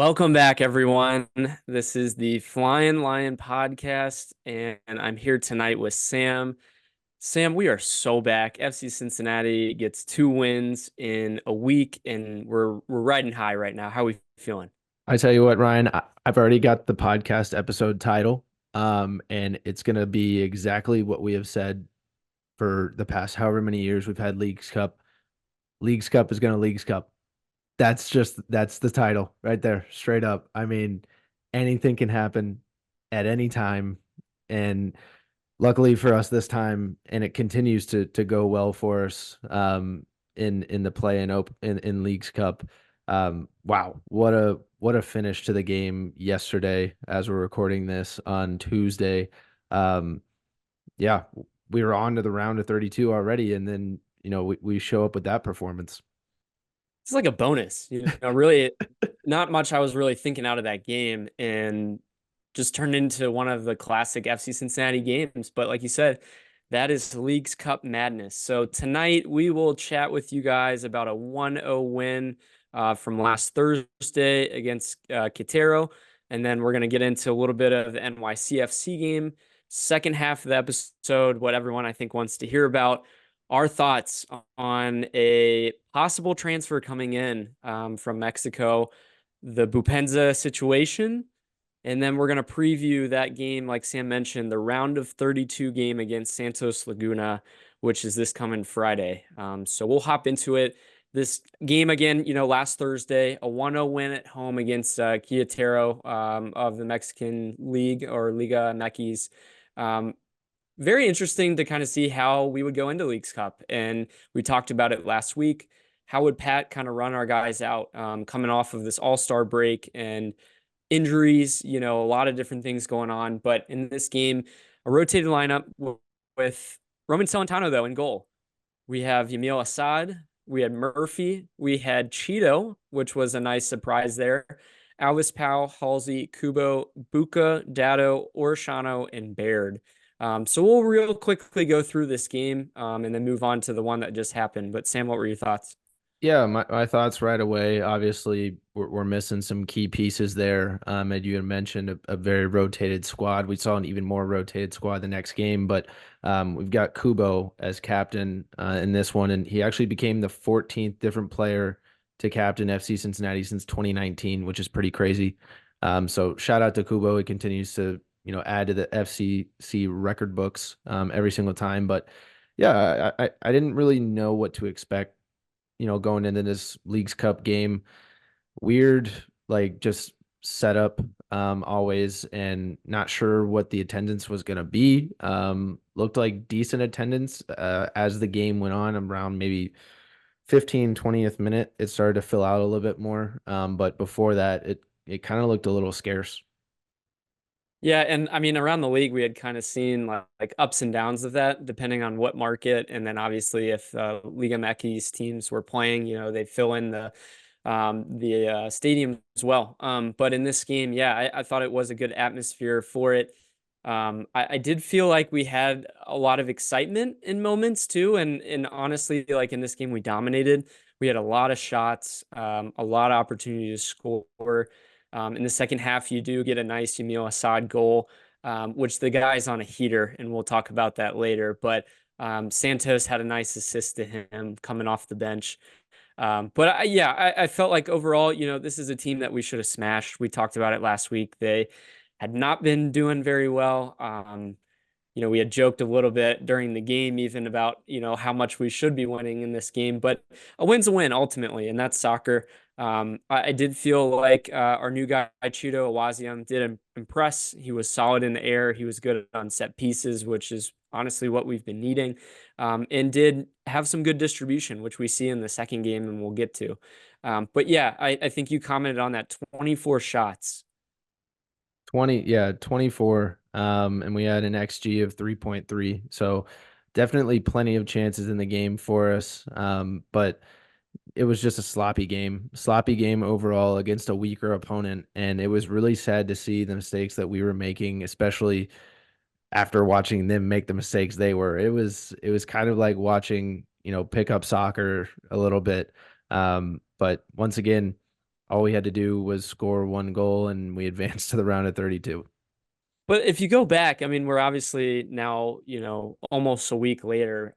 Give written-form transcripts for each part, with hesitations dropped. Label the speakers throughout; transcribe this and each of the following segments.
Speaker 1: Welcome back, everyone. This is the Flyin podcast, and I'm here tonight with Sam. Sam, we are so back. FC Cincinnati gets 2 wins in a week, and we're riding high right now. How are we feeling?
Speaker 2: I tell you what, Ryan, I've already got the podcast episode title, and it's going to be exactly what we have said for the past however many years we've had Leagues Cup. Leagues Cup is going to Leagues Cup. That's the title right there, straight up. I mean, anything can happen at any time, and luckily for us this time, and it continues to go well for us in the play and open in Leagues Cup. Wow, what a finish to the game yesterday as we're recording this on Tuesday. Um, yeah, we were on to the round of 32 already, and then we show up with that performance.
Speaker 1: It's like a bonus, really not much I was really thinking out of that game, and just turned into one of the classic FC Cincinnati games. But like you said, that is Leagues Cup madness. So tonight we will chat with you guys about a 1-0 win from last Thursday against Quintero. And then we're going to get into a little bit of the NYCFC game. Second half of the episode, what everyone I think wants to hear about. Our thoughts on a possible transfer coming in from Mexico, the Bupenza situation, and then we're going to preview that game, like Sam mentioned, the round of 32 game against Santos Laguna, which is this coming Friday. So we'll hop into it. This game again, last Thursday, a 1-0 win at home against Quintero of the Mexican League or Liga MX. Very interesting to kind of see how we would go into Leagues Cup. And we talked about it last week. How would Pat kind of run our guys out coming off of this all-star break and injuries, a lot of different things going on. But in this game, a rotated lineup with Roman Celentano, though, in goal. We have Yamil Asad, we had Murphy, we had Cheeto, which was a nice surprise there. Alice Powell, Halsey, Kubo, Buka, Dado, Orshano, and Baird. So we'll real quickly go through this game and then move on to the one that just happened. But Sam, what were your thoughts?
Speaker 2: Yeah, my thoughts right away. Obviously, we're missing some key pieces there. And you had mentioned a very rotated squad. We saw an even more rotated squad the next game, but we've got Kubo as captain in this one, and he actually became the 14th different player to captain FC Cincinnati since 2019, which is pretty crazy. So shout out to Kubo. He continues to add to the FCC record books every single time. But yeah, I didn't really know what to expect going into this Leagues Cup game. Weird, like just setup always, and not sure what the attendance was going to be. Looked like decent attendance as the game went on around maybe 15, 20th minute. It started to fill out a little bit more. But before that, it kind of looked a little scarce.
Speaker 1: Yeah, and I mean around the league we had kind of seen like ups and downs of that depending on what market, and then obviously if Liga MX teams were playing, they fill in the stadium as well. But in this game, yeah, I thought it was a good atmosphere for it. I did feel like we had a lot of excitement in moments too, and honestly, like in this game, we dominated. We had a lot of shots, a lot of opportunity to score. In the second half, you do get a nice Yamil Assad goal, which the guy's on a heater, and we'll talk about that later. But Santos had a nice assist to him coming off the bench. But yeah, I felt like overall, this is a team that we should have smashed. We talked about it last week. They had not been doing very well. We had joked a little bit during the game, even about, how much we should be winning in this game, but a win's a win ultimately, and that's soccer. I did feel like our new guy, Chido Awaziam, did impress. He was solid in the air. He was good on set pieces, which is honestly what we've been needing, and did have some good distribution, which we see in the second game and we'll get to. But yeah, I think you commented on that 24 shots.
Speaker 2: 20, yeah, 24. And we had an XG of 3.3. So definitely plenty of chances in the game for us. But it was just a sloppy game overall against a weaker opponent. And it was really sad to see the mistakes that we were making, especially after watching them make the mistakes they were. It was kind of like watching, pick up soccer a little bit. But once again, all we had to do was score one goal and we advanced to the round of 32.
Speaker 1: But if you go back, I mean, we're obviously now, almost a week later.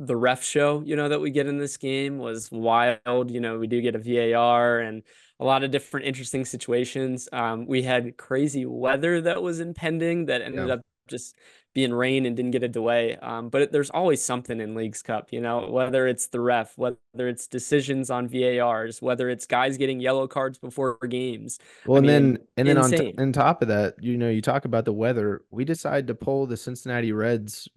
Speaker 1: The ref show, that we get in this game was wild. We do get a VAR and a lot of different interesting situations. We had crazy weather that was impending that
Speaker 2: Yeah.
Speaker 1: ended up just being rain and didn't get it away. But there's always something in Leagues Cup, whether it's the ref, whether it's decisions on VARs, whether it's guys getting yellow cards before games.
Speaker 2: Well,
Speaker 1: I
Speaker 2: and
Speaker 1: mean,
Speaker 2: then
Speaker 1: insane.
Speaker 2: on top of that, you talk about the weather. We decided to pull the Cincinnati Reds,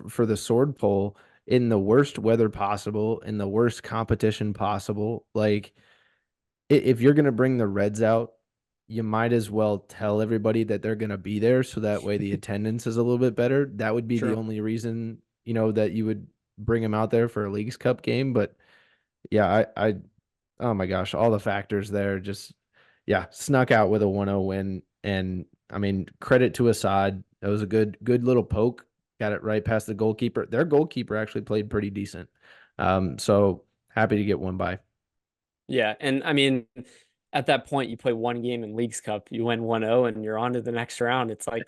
Speaker 2: for the sword pull in the worst weather possible, in the worst competition possible. Like, if you're gonna bring the Reds out, you might as well tell everybody that they're gonna be there, so that way the attendance is a little bit better. That would be the
Speaker 1: True.
Speaker 2: only reason, that you would bring them out there for a Leagues Cup game. But yeah, oh my gosh, all the factors there just, yeah, snuck out with a 1-0 win. And I mean, credit to Asad. That was a good little poke. Got it right past the goalkeeper. Their goalkeeper actually played pretty decent. So happy to get one by.
Speaker 1: Yeah, and I mean, at that point, you play one game in Leagues Cup, you win 1-0, and you're on to the next round. It's like,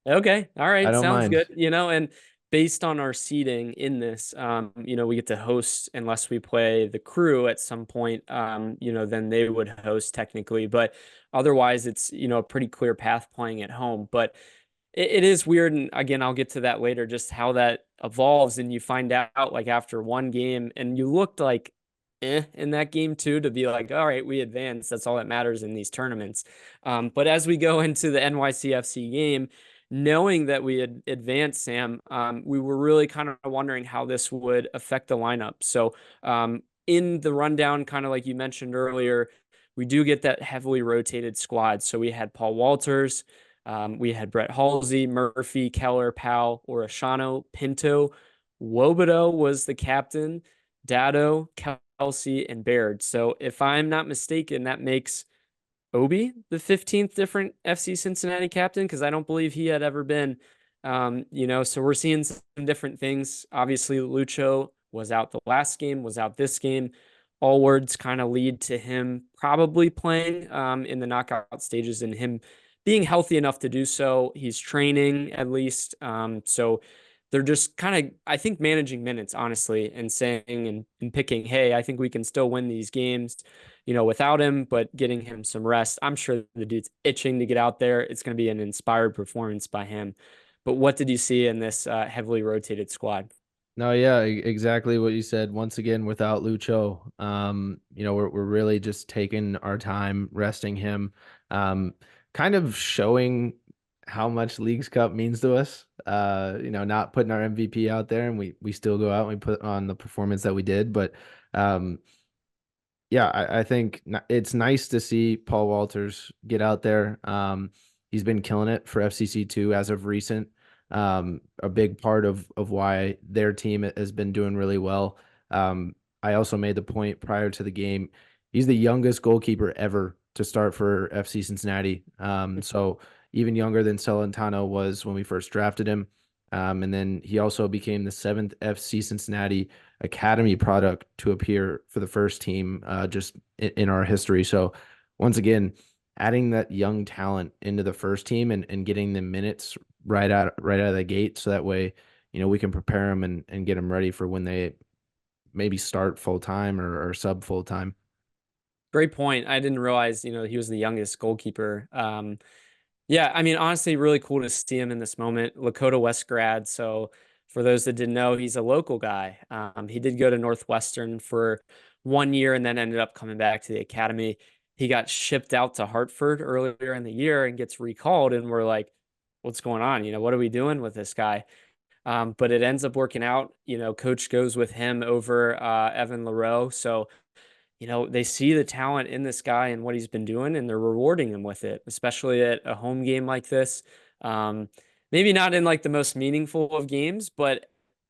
Speaker 1: okay, all
Speaker 2: I
Speaker 1: right,
Speaker 2: don't
Speaker 1: sounds
Speaker 2: mind.
Speaker 1: good, and based on our seeding in this, we get to host unless we play the Crew at some point, then they would host technically, but otherwise, it's a pretty clear path playing at home. But it is weird, and again, I'll get to that later, just how that evolves, and you find out like after one game, and you looked like in that game too, to be like, all right, we advanced. That's all that matters in these tournaments. But as we go into the NYCFC game, knowing that we had advanced, Sam, we were really kind of wondering how this would affect the lineup. So in the rundown, kind of like you mentioned earlier, we do get that heavily rotated squad. So we had Paul Walters. We had Brett Halsey, Murphy, Keller, Powell, Orashano, Pinto. Wobodo was the captain. Dado, Kelsey, and Baird. So if I'm not mistaken, that makes Obi the 15th different FC Cincinnati captain because I don't believe he had ever been. So we're seeing some different things. Obviously, Lucho was out the last game, was out this game. All words kind of lead to him probably playing in the knockout stages and him being healthy enough to do so. He's training at least. So they're just kind of, I think, managing minutes, honestly, and saying and picking, hey, I think we can still win these games, without him, but getting him some rest. I'm sure the dude's itching to get out there. It's going to be an inspired performance by him. But what did you see in this heavily rotated squad?
Speaker 2: No, yeah, exactly what you said. Once again, without Lucho, we're really just taking our time resting him, um, kind of showing how much Leagues Cup means to us. Not putting our MVP out there, and we still go out and we put on the performance that we did. But um, yeah, I think it's nice to see Paul Walters get out there. He's been killing it for FCC2 as of recent. A big part of why their team has been doing really well. I also made the point prior to the game. He's the youngest goalkeeper ever to start for FC Cincinnati. So even younger than Celentano was when we first drafted him. And then he also became the seventh FC Cincinnati academy product to appear for the first team just in our history. So once again, adding that young talent into the first team and getting the minutes right out of the gate, so that way, we can prepare them and get them ready for when they maybe start full time or sub full time.
Speaker 1: Great point. I didn't realize, he was the youngest goalkeeper. Yeah, I mean, honestly, really cool to see him in this moment. Lakota West grad. So, for those that didn't know, he's a local guy. He did go to Northwestern for 1 year and then ended up coming back to the academy. He got shipped out to Hartford earlier in the year and gets recalled. And we're like, what's going on? What are we doing with this guy? But it ends up working out. Coach goes with him over Evan LaRoe. So, they see the talent in this guy and what he's been doing, and they're rewarding him with it, especially at a home game like this. Um, Maybe not in like the most meaningful of games, but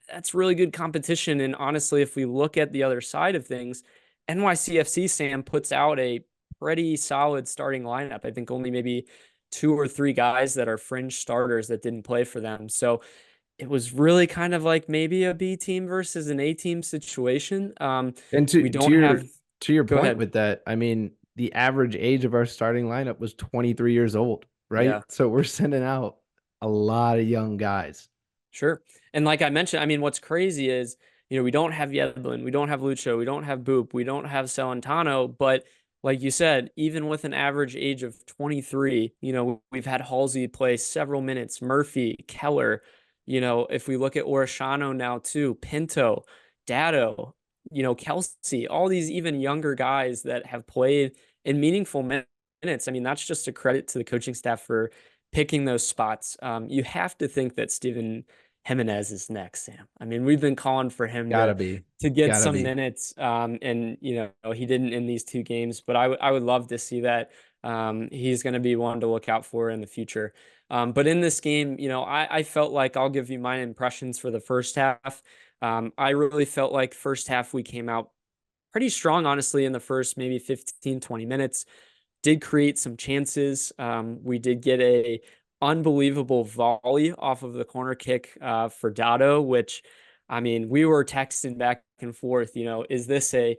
Speaker 1: that's really good competition. And honestly, if we look at the other side of things, NYCFC Sam puts out a pretty solid starting lineup. I think only maybe two or three guys that are fringe starters that didn't play for them. So it was really kind of like maybe a B team versus an A team situation.
Speaker 2: And
Speaker 1: We don't have
Speaker 2: to your
Speaker 1: Go
Speaker 2: point
Speaker 1: ahead.
Speaker 2: with that, I mean, the average age of our starting lineup was 23 years old, right?
Speaker 1: Yeah.
Speaker 2: So we're sending out a lot of young guys.
Speaker 1: Sure. And like I mentioned, I mean, what's crazy is, we don't have Yedlin, we don't have Lucho, we don't have Boup, we don't have Celentano, but like you said, even with an average age of 23, we've had Halsey play several minutes, Murphy, Keller, if we look at Orishano now too, Pinto, Dado, Kelsey, all these even younger guys that have played in meaningful minutes. I mean, that's just a credit to the coaching staff for picking those spots. You have to think that Steven Jimenez is next, Sam. I mean, we've been calling for him
Speaker 2: Gotta
Speaker 1: to
Speaker 2: be.
Speaker 1: get
Speaker 2: Gotta
Speaker 1: some
Speaker 2: be.
Speaker 1: minutes, and he didn't in these two games, but I would love to see that. He's going to be one to look out for in the future. But in this game, I felt like I'll give you my impressions for the first half. I really felt like first half we came out pretty strong, honestly, in the first maybe 15, 20 minutes. Did create some chances. We did get a unbelievable volley off of the corner kick for Dado, which, I mean, we were texting back and forth, is this a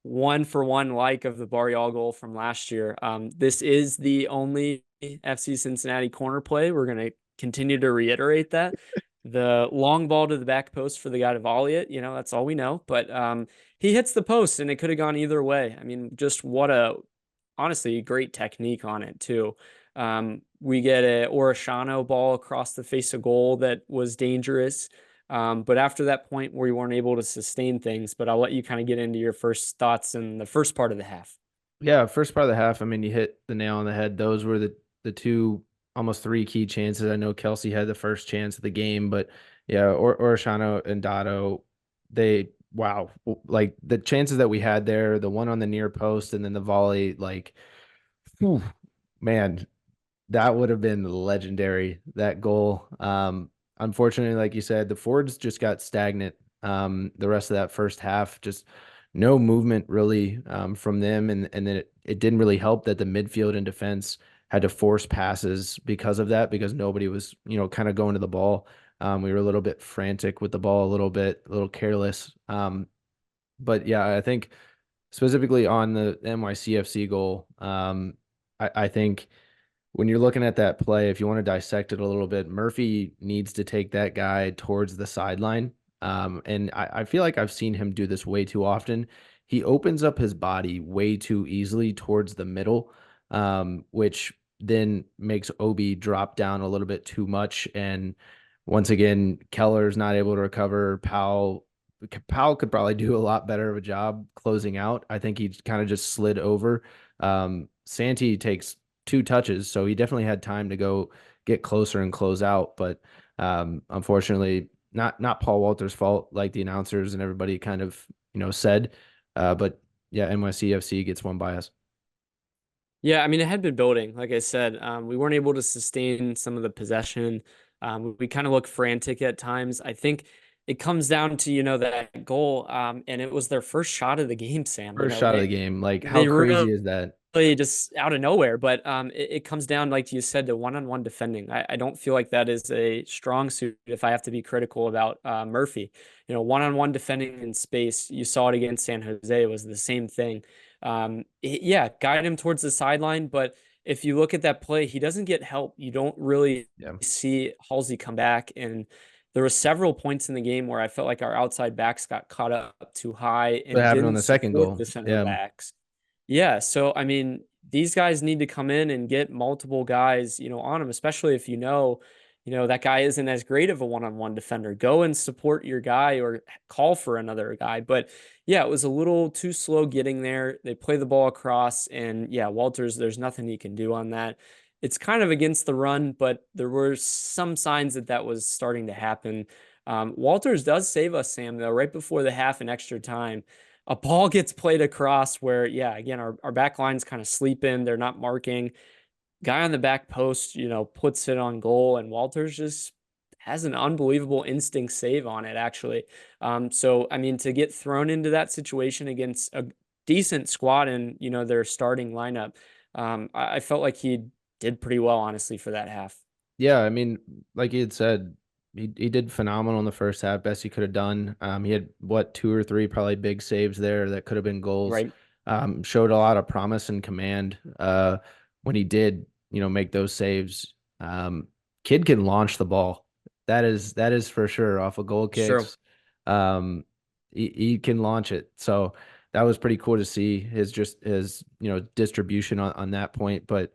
Speaker 1: 1-for-1 like of the Barrial goal from last year? This is the only FC Cincinnati corner play. We're going to continue to reiterate that. The long ball to the back post for the guy to volley it, that's all we know. But he hits the post and it could have gone either way. I mean, just what a honestly great technique on it too. We get a Orishano ball across the face of goal that was dangerous. But after that point, we weren't able to sustain things. But I'll let you kind of get into your first thoughts in the first part of the half.
Speaker 2: Yeah, first part of the half, I mean, you hit the nail on the head. Those were the two, almost three key chances. I know Kelsey had the first chance of the game, but yeah, Orishano and Dotto, wow, like the chances that we had there, the one on the near post and then the volley, like, whew, man, that would have been legendary, that goal. Unfortunately, like you said, the Fords just got stagnant. The rest of that first half, just no movement really from them. And then it didn't really help that the midfield and defense had to force passes because of that, because nobody was, kind of going to the ball. We were a little bit frantic with the ball, a little careless. But yeah, I think specifically on the NYCFC goal, I think when you're looking at that play, if you want to dissect it a little bit, Murphy needs to take that guy towards the sideline. And I feel like I've seen him do this way too often. He opens up his body way too easily towards the middle, which then makes Obi drop down a little bit too much. And once again, Keller's not able to recover. Powell could probably do a lot better of a job closing out. I think he kind of just slid over. Santi takes two touches, so he definitely had time to go get closer and close out. But unfortunately, not Paul Walter's fault, like the announcers and everybody kind of said. But yeah, NYCFC gets one by us.
Speaker 1: Yeah, I mean, it had been building. Like I said, we weren't able to sustain some of the possession. We kind of look frantic at times. I think it comes down to, that goal. And it was their first shot of the game, Sam.
Speaker 2: First shot of the game. Like, how
Speaker 1: They
Speaker 2: crazy
Speaker 1: really
Speaker 2: is that?
Speaker 1: just out of nowhere. But it comes down, like you said, to one-on-one defending. I don't feel like that is a strong suit if I have to be critical about Murphy. One-on-one defending in space, you saw it against San Jose, it was the same thing. Yeah, guide him towards the sideline, but if you look at that play, he doesn't get help. You don't really
Speaker 2: Yeah.
Speaker 1: see Halsey come back. And there were several points in the game where I felt like our outside backs got caught up too high
Speaker 2: What
Speaker 1: and
Speaker 2: happened on
Speaker 1: didn't
Speaker 2: the second
Speaker 1: support
Speaker 2: goal?
Speaker 1: the center
Speaker 2: Yeah.
Speaker 1: backs. Yeah, so I mean, these guys need to come in and get multiple guys, on them, especially if that guy isn't as great of a one-on-one defender. Go and support your guy or call for another guy. But yeah, it was a little too slow getting there. They play the ball across, and yeah, Walters, there's nothing he can do on that. It's kind of against the run, but there were some signs that that was starting to happen. Walters does save us, Sam, though, right before the half and extra time a ball gets played across where, yeah, again, our back line's kind of sleeping. They're not marking. Guy on the back post, puts it on goal, and Walters just has an unbelievable instinct save on it, actually. So, I mean, to get thrown into that situation against a decent squad and, their starting lineup, I felt like he did pretty well, honestly, for that half.
Speaker 2: Yeah, I mean, like you had said, he did phenomenal in the first half, best he could have done. He had what, two or three probably big saves there that could have been goals.
Speaker 1: Right.
Speaker 2: Showed a lot of promise and command when he did, make those saves. Kid can launch the ball. That is for sure off of goal
Speaker 1: Sure.
Speaker 2: kicks. He can launch it. So that was pretty cool to see his distribution on that point. But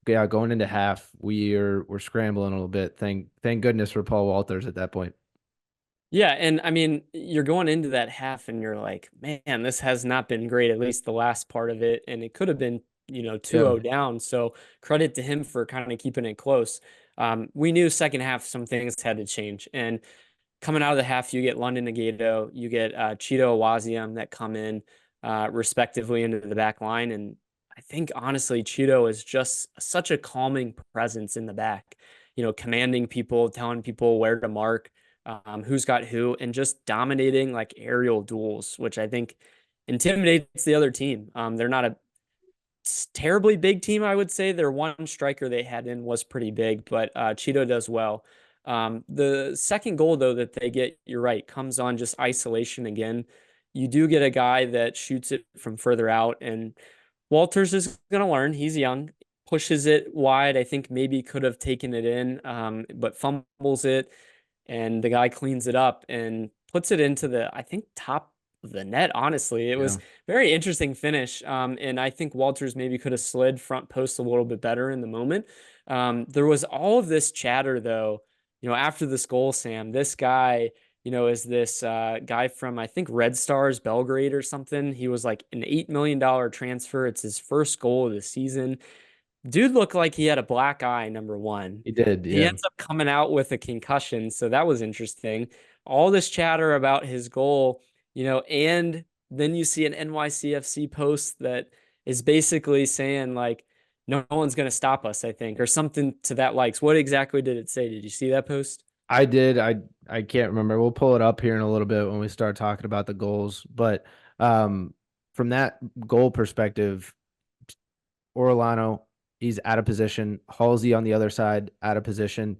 Speaker 2: yeah, going into half, we're scrambling a little bit. Thank goodness for Paul Walters at that point.
Speaker 1: Yeah, and I mean, you're going into that half and you're like, man, this has not been great, at least the last part of it. And it could have been, 2-0
Speaker 2: Yeah.
Speaker 1: down. So credit to him for kind of keeping it close. We knew second half some things had to change. And coming out of the half, you get London Nagatomo, you get Cheeto Awaziam that come in respectively into the back line. And I think honestly, Cheeto is just such a calming presence in the back, commanding people, telling people where to mark, who's got who, and just dominating like aerial duels, which I think intimidates the other team. They're not a terribly big team, I would say. Their one striker they had in was pretty big, but Cheeto does well. The second goal, though, that they get, you're right, comes on just isolation again. You do get a guy that shoots it from further out, and Walters is going to learn. He's young, pushes it wide. I think maybe could have taken it in, but fumbles it, and the guy cleans it up and puts it into the, I think, top of the net. Honestly, it was
Speaker 2: Yeah.
Speaker 1: very interesting finish. And I think Walters maybe could have slid front post a little bit better in the moment. There was all of this chatter though, after this goal, Sam, this guy, is this guy from, I think, Red Stars Belgrade or something. He was like an $8 million transfer. It's his first goal of the season. Dude looked like he had a black eye, number one.
Speaker 2: He did.
Speaker 1: He
Speaker 2: Yeah.
Speaker 1: ends up coming out with a concussion, so that was interesting. All this chatter about his goal, and then you see an NYCFC post that is basically saying like, no one's going to stop us, I think, or something to that likes. What exactly did it say? Did you see that post?
Speaker 2: I did. I can't remember. We'll pull it up here in a little bit when we start talking about the goals. But um, from that goal perspective, Orlano, he's out of position. Halsey on the other side, out of position.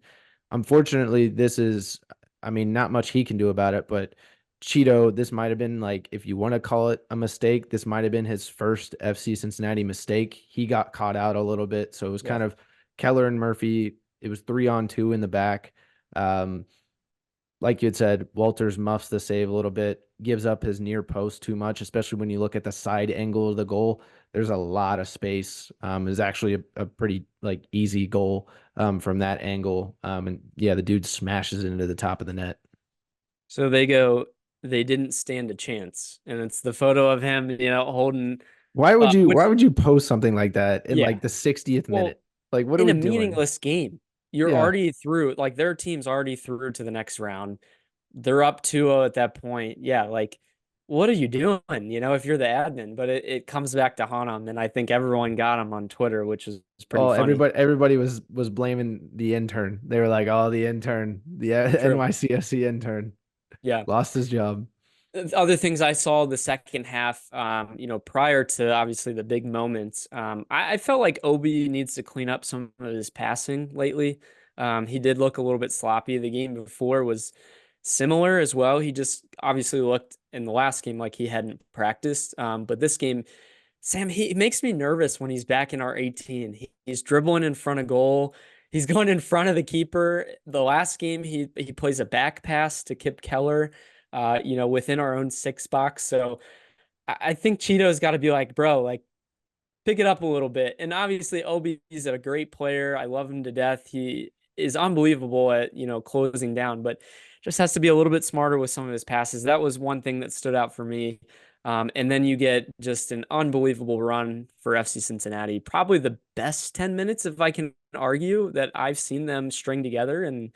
Speaker 2: Unfortunately, this is, I mean, not much he can do about it, but Cheeto, this might have been like, if you want to call it a mistake, this might have been his first FC Cincinnati mistake. He got caught out a little bit. So it was
Speaker 1: Yeah.
Speaker 2: kind of Keller and Murphy. It was 3-on-2 in the back. Um, like you had said, Walters muffs the save a little bit, gives up his near post too much, especially when you look at the side angle of the goal. There's a lot of space. Is actually a pretty like easy goal from that angle. And yeah, the dude smashes it into the top of the net.
Speaker 1: So they didn't stand a chance. And it's the photo of him, holding,
Speaker 2: Why
Speaker 1: which,
Speaker 2: would you post something like that in
Speaker 1: yeah.
Speaker 2: like the 60th
Speaker 1: Well,
Speaker 2: minute? Like, what are
Speaker 1: in a
Speaker 2: we doing?
Speaker 1: meaningless game. You're
Speaker 2: Yeah.
Speaker 1: already through. Like their team's already through to the next round. They're up 2-0 at that point. Yeah, like what are you doing? If you're the admin, but it comes back to haunt them, and I think everyone got him on Twitter, which is pretty
Speaker 2: Oh,
Speaker 1: funny.
Speaker 2: everybody was blaming the intern. They were like, "Oh, the intern, the
Speaker 1: True.
Speaker 2: NYCFC intern
Speaker 1: Yeah.
Speaker 2: lost his job."
Speaker 1: Other things I saw the second half, prior to obviously the big moments, I felt like Obi needs to clean up some of his passing lately. He did look a little bit sloppy. The game before was similar as well. He just obviously looked in the last game like he hadn't practiced. But this game, Sam, he makes me nervous when he's back in our 18. He's dribbling in front of goal. He's going in front of the keeper. The last game, he plays a back pass to Kip Keller, within our own six box. So I think Cheeto's got to be like, bro, like pick it up a little bit. And obviously, Obi's a great player. I love him to death. He is unbelievable at, closing down, but just has to be a little bit smarter with some of his passes. That was one thing that stood out for me. And then you get just an unbelievable run for FC Cincinnati. Probably the best 10 minutes, if I can argue, that I've seen them string together. And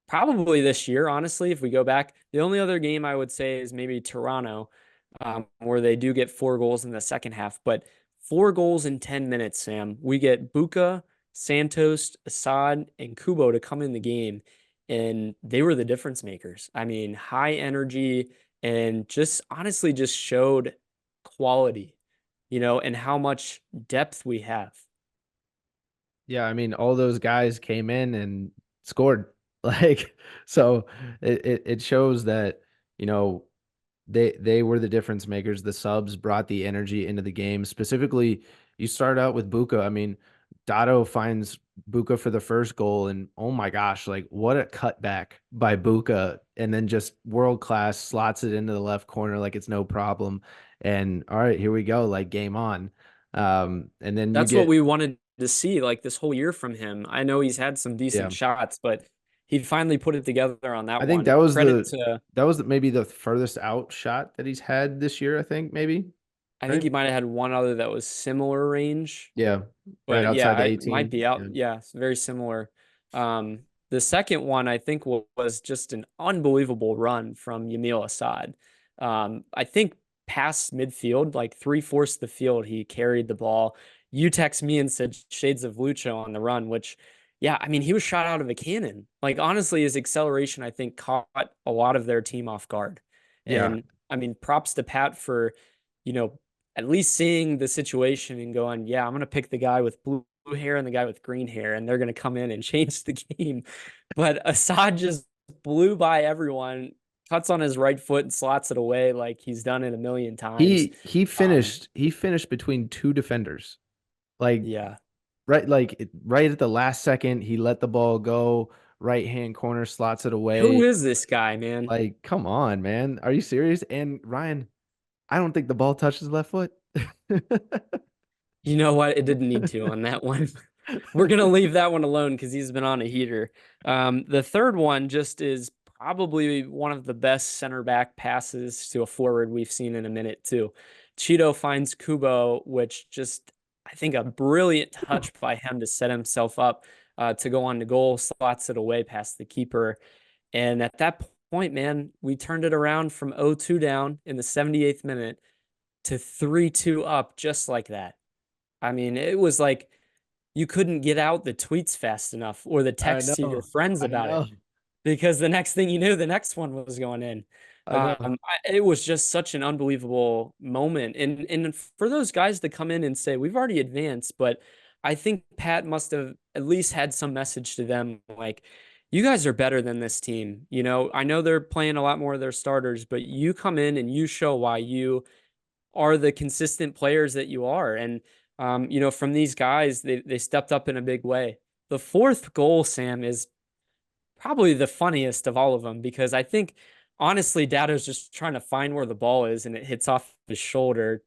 Speaker 1: probably this year, honestly, if we go back. The only other game I would say is maybe Toronto, where they do get 4 goals in the second half. But 4 goals in 10 minutes, Sam. We get Buka, Santos, Asad, and Kubo to come in the game, and they were the difference makers. I mean, high energy and just honestly just showed quality, and how much depth we have.
Speaker 2: Yeah, I mean, all those guys came in and scored. Like, so it shows that, you know, They were the difference makers. The subs brought the energy into the game. Specifically, you start out with Buka. I mean, Dotto finds Buka for the first goal, and oh my gosh, like what a cutback by Buka, and then just world class slots it into the left corner like it's no problem. And all right, here we go, like game on. And then you
Speaker 1: That's what
Speaker 2: get
Speaker 1: we wanted to see like this whole year from him. I know he's had some
Speaker 2: yeah.
Speaker 1: decent shots, but he finally put it together on
Speaker 2: I
Speaker 1: that
Speaker 2: think
Speaker 1: one. Credit to
Speaker 2: maybe the furthest out shot that he's had this year, I think, maybe.
Speaker 1: I think
Speaker 2: Right?
Speaker 1: he might have had one other that was similar range.
Speaker 2: Yeah. Right
Speaker 1: But yeah,
Speaker 2: outside the
Speaker 1: it might
Speaker 2: 18.
Speaker 1: be out.
Speaker 2: Yeah.
Speaker 1: Yeah, it's very similar. The second one I think was just an unbelievable run from Yamil Asad. I think past midfield, like three-fourths of the field, he carried the ball. You text me and said shades of Lucho on the run, which, yeah, I mean, he was shot out of a cannon. Like, honestly, his acceleration, I think, caught a lot of their team off guard.
Speaker 2: Yeah.
Speaker 1: And I mean, props to Pat for, you know, at least seeing the situation and going, yeah, I'm going to pick the guy with blue hair and the guy with green hair, and they're going to come in and change the game. But Assad just blew by everyone, cuts on his right foot and slots it away like he's done it a million times. Um,
Speaker 2: He finished between two defenders. Like
Speaker 1: yeah.
Speaker 2: right at the last second, he let the ball go, right hand corner slots it
Speaker 1: Who
Speaker 2: away.
Speaker 1: is this guy, man?
Speaker 2: Like, come on, man. Are you serious? And Ryan, I don't think the ball touched his left foot.
Speaker 1: You know what? It didn't need to on that one. We're gonna leave that one alone because he's been on a heater. The third one just is probably one of the best center back passes to a forward we've seen in a minute too. Cheeto finds Kubo, which just I think a brilliant touch by him to set himself up to go on to goal, slots it away past the keeper. And at that point, man, we turned it around from 0-2 down in the 78th minute to 3-2 up just like that. I mean, it was like you couldn't get out the tweets fast enough or the
Speaker 2: I
Speaker 1: text to your
Speaker 2: know.
Speaker 1: friends
Speaker 2: I
Speaker 1: about it
Speaker 2: know.
Speaker 1: because the next thing you knew, the next one was going in.
Speaker 2: I know.
Speaker 1: It was just such an unbelievable moment, and for those guys to come in and say we've already advanced, but I think Pat must have at least had some message to them like. You guys are better than this team. You know, I know they're playing a lot more of their starters, but you come in and you show why you are the consistent players that you are. And from these guys, they stepped up in a big way. The fourth goal, Sam, is probably the funniest of all of them because I think honestly, Dado's just trying to find where the ball is and it hits off his shoulder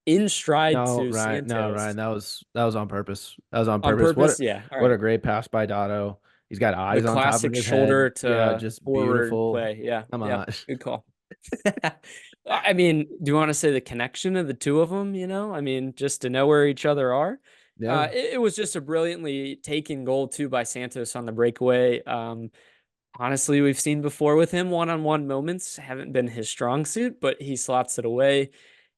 Speaker 1: in stride
Speaker 2: No,
Speaker 1: to
Speaker 2: Ryan. No, Ryan.
Speaker 1: Santos
Speaker 2: That was on purpose. That was on
Speaker 1: on
Speaker 2: purpose.
Speaker 1: purpose. Yeah. All
Speaker 2: What a
Speaker 1: right.
Speaker 2: great pass by Dotto. He's got
Speaker 1: The
Speaker 2: eyes on top of
Speaker 1: classic
Speaker 2: his head.
Speaker 1: shoulder
Speaker 2: Yeah,
Speaker 1: to
Speaker 2: just
Speaker 1: forward
Speaker 2: beautiful.
Speaker 1: play. Yeah.
Speaker 2: Come
Speaker 1: Yeah.
Speaker 2: on.
Speaker 1: Good call. I mean, do you want to say the connection of the two of them? I mean, just to know where each other are.
Speaker 2: Yeah.
Speaker 1: It was just a brilliantly taken goal too by Santos on the breakaway. Honestly, we've seen before with him one-on-one moments haven't been his strong suit, but he slots it away.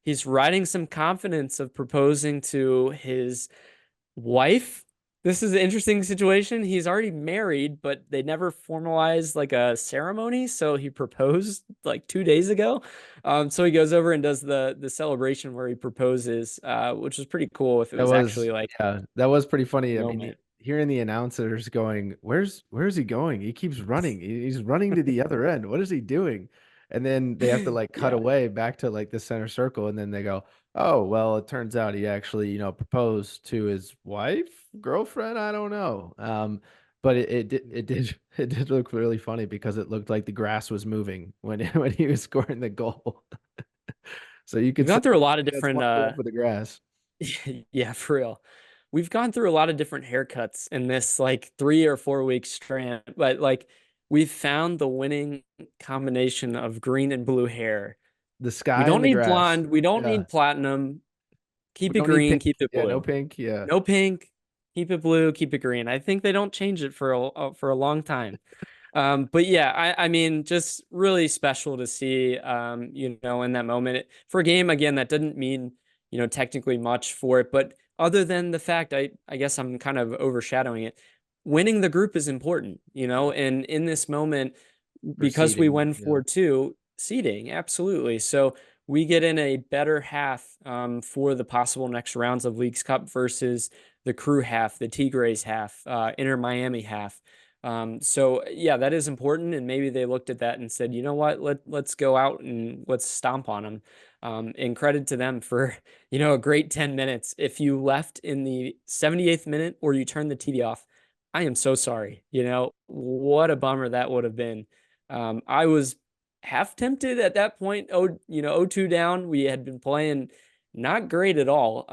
Speaker 1: He's riding some confidence of proposing to his wife. This is an interesting situation. He's already married, but they never formalized like a ceremony. So he proposed like 2 days ago. So he goes over and does the celebration where he proposes, which was pretty cool if it
Speaker 2: That
Speaker 1: was
Speaker 2: was
Speaker 1: actually like
Speaker 2: yeah, that was pretty funny.
Speaker 1: a
Speaker 2: I mean,
Speaker 1: moment.
Speaker 2: hearing the announcers going, where's he going? He keeps running. He's running to the other end. What is he doing?" And then they have to like cut
Speaker 1: Yeah.
Speaker 2: away back to like the center circle, and then they go, "Oh, well, it turns out he actually, proposed to his wife, girlfriend, I don't know." But it did look really funny because it looked like the grass was moving when when he was scoring the goal. So you
Speaker 1: We've
Speaker 2: could say
Speaker 1: gone through a lot of
Speaker 2: that's
Speaker 1: different
Speaker 2: one goal for the grass.
Speaker 1: yeah, for real. We've gone through a lot of different haircuts in this like 3 or 4 week strand, but like we've found the winning combination of green and blue hair.
Speaker 2: The
Speaker 1: We
Speaker 2: sky
Speaker 1: don't
Speaker 2: and the
Speaker 1: need
Speaker 2: grass.
Speaker 1: blonde, we don't
Speaker 2: Yeah.
Speaker 1: need platinum.
Speaker 2: We
Speaker 1: Keep it
Speaker 2: don't need
Speaker 1: green,
Speaker 2: pink.
Speaker 1: keep it
Speaker 2: Yeah, no
Speaker 1: blue.
Speaker 2: pink. Yeah.
Speaker 1: No pink, keep it blue, keep it green. I think they don't change it for a long time. But yeah, I mean, just really special to see, in that moment for a game again that didn't mean, technically much for it, but other than the fact, I guess I'm kind of overshadowing it. Winning the group is important, and in this moment, because we
Speaker 2: Receding.
Speaker 1: win
Speaker 2: Yeah.
Speaker 1: 4-2, seeding, absolutely. So we get in a better half for the possible next rounds of Leagues Cup versus the Crew half, the Tigres half, Inter Miami half. So yeah, that is important. And maybe they looked at that and said, you know what, let's go out and let's stomp on them. And credit to them for, a great 10 minutes. If you left in the 78th minute or you turned the TV off, I am so sorry. What a bummer that would have been. I was half tempted at that point. Oh, 0-2 down. We had been playing not great at all.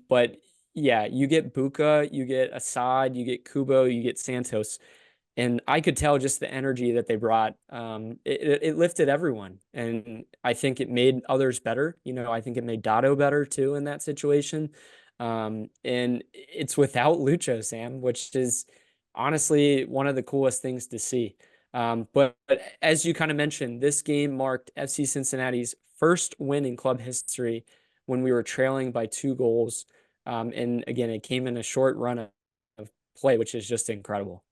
Speaker 1: But yeah, you get Buka, you get Asad, you get Kubo, you get Santos, and I could tell just the energy that they brought. It lifted everyone, and I think it made others better. I think it made Dotto better too in that situation. And it's without Lucho, Sam, which is honestly one of the coolest things to see. But as you kind of mentioned, this game marked FC Cincinnati's first win in club history when we were trailing by 2 goals. And again, it came in a short run of play, which is just incredible.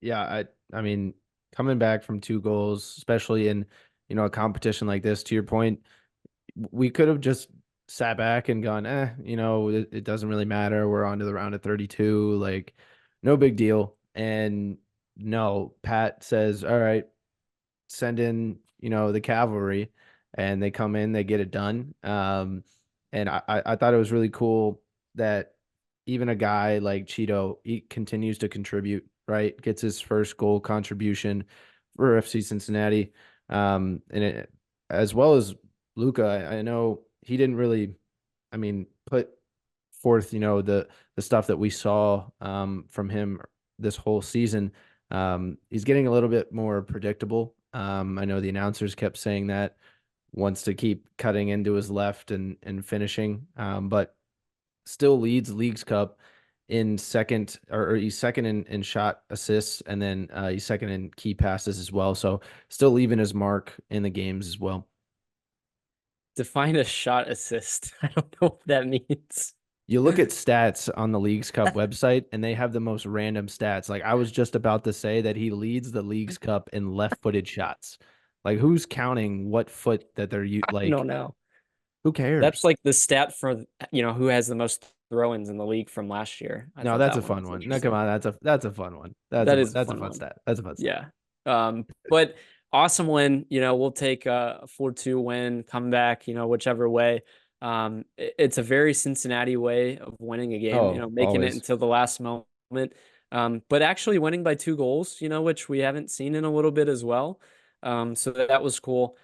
Speaker 2: Yeah, I mean, coming back from 2 goals, especially in, a competition like this, to your point, we could have just sat back and gone, it doesn't really matter. We're on to the round of 32, like no big deal. And no, Pat says, all right, send in, the cavalry, and they come in, they get it done. And I thought it was really cool that even a guy like Cheeto, he continues to contribute, right? Gets his first goal contribution for FC Cincinnati. As well as Luca, I know he didn't really, I mean, put forth, the stuff that we saw from him this whole season. He's getting a little bit more predictable. I know the announcers kept saying that, wants to keep cutting into his left and finishing, but still leads Leagues Cup in second, or he's second in shot assists, and then he's second in key passes as well. So still leaving his mark in the games as well.
Speaker 1: Define a shot assist. I don't know what that means.
Speaker 2: You look at stats on the Leagues Cup website, and they have the most random stats. Like I was just about to say that he leads the Leagues Cup in left-footed shots. Like who's counting what foot that they're
Speaker 1: I
Speaker 2: like?
Speaker 1: don't know.
Speaker 2: Who
Speaker 1: That's
Speaker 2: cares?
Speaker 1: like the stat for, who has the most throw-ins in the league from last year. I
Speaker 2: No,
Speaker 1: thought
Speaker 2: that's
Speaker 1: that
Speaker 2: a
Speaker 1: one
Speaker 2: fun
Speaker 1: was
Speaker 2: one. No, come
Speaker 1: interesting.
Speaker 2: on, that's a fun one.
Speaker 1: That is a
Speaker 2: That's a
Speaker 1: fun
Speaker 2: fun
Speaker 1: one.
Speaker 2: stat. That's a fun stat.
Speaker 1: Yeah. But awesome win. We'll take a 4-2 win, come back, whichever way. It's a very Cincinnati way of winning a game,
Speaker 2: Oh,
Speaker 1: making it
Speaker 2: always.
Speaker 1: until the last moment. But actually winning by 2 goals, which we haven't seen in a little bit as well. So that was cool.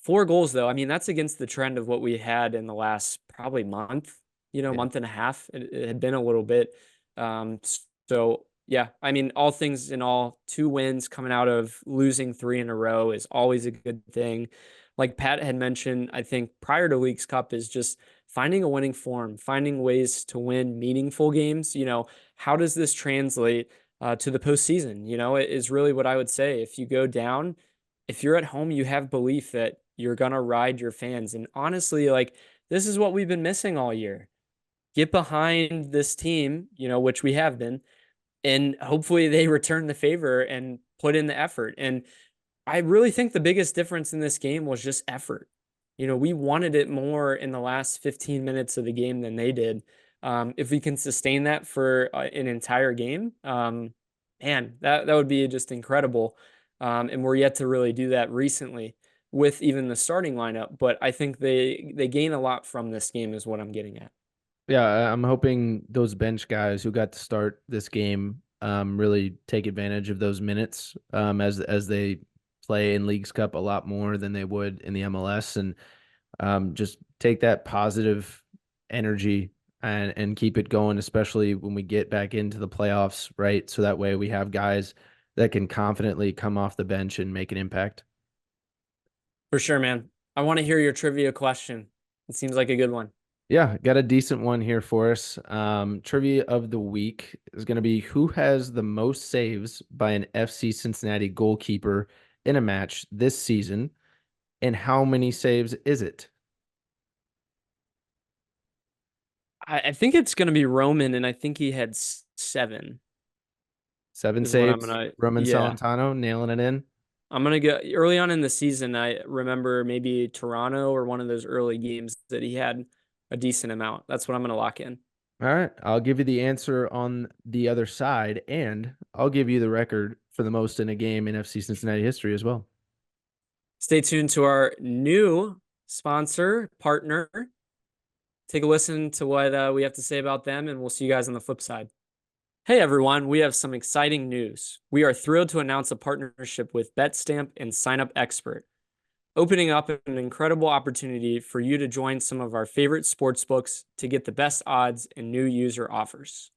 Speaker 1: 4 goals, though. I mean, that's against the trend of what we had in the last probably month,
Speaker 2: Yeah.
Speaker 1: month and a half. It had been a little bit. Um, so yeah, I mean, all things in all, 2 wins coming out of losing 3 in a row is always a good thing. Like Pat had mentioned, I think prior to Leagues Cup is just finding a winning form, finding ways to win meaningful games. How does this translate to the postseason? It is really what I would say. If you go down, if you're at home, you have belief that you're gonna ride your fans. And honestly, like this is what we've been missing all year. Get behind this team, which we have been, and hopefully they return the favor and put in the effort. And I really think the biggest difference in this game was just effort. We wanted it more in the last 15 minutes of the game than they did. If we can sustain that for an entire game, man, that would be just incredible. And we're yet to really do that recently with even the starting lineup. But I think they gain a lot from this game, is what I'm getting at.
Speaker 2: Yeah, I'm hoping those bench guys who got to start this game really take advantage of those minutes as they play in Leagues Cup a lot more than they would in the MLS, and just take that positive energy and keep it going, especially when we get back into the playoffs, right? So that way we have guys that can confidently come off the bench and make an impact.
Speaker 1: For sure, man. I want to hear your trivia question. It seems like a good one.
Speaker 2: Yeah, got a decent one here for us. Trivia of the week is going to be who has the most saves by an FC Cincinnati goalkeeper in a match this season, and how many saves is it?
Speaker 1: I think it's going to be Roman, and I think he had 7,
Speaker 2: Seven
Speaker 1: is what I'm
Speaker 2: saves.
Speaker 1: gonna.
Speaker 2: Roman
Speaker 1: Yeah,
Speaker 2: Salentano nailing it in.
Speaker 1: I'm gonna go early on in the season. I remember maybe Toronto or one of those early games that he had a decent amount. That's what I'm gonna lock in.
Speaker 2: All right, I'll give you the answer on the other side, and I'll give you the record for the most in a game in FC Cincinnati history as well.
Speaker 1: Stay tuned to our new sponsor partner. Take a listen to what we have to say about them, and we'll see you guys on the flip side. Hey everyone, we have some exciting news. We are thrilled to announce a partnership with Betstamp and Sign Up Expert, opening up an incredible opportunity for you to join some of our favorite sportsbooks to get the best odds and new user offers.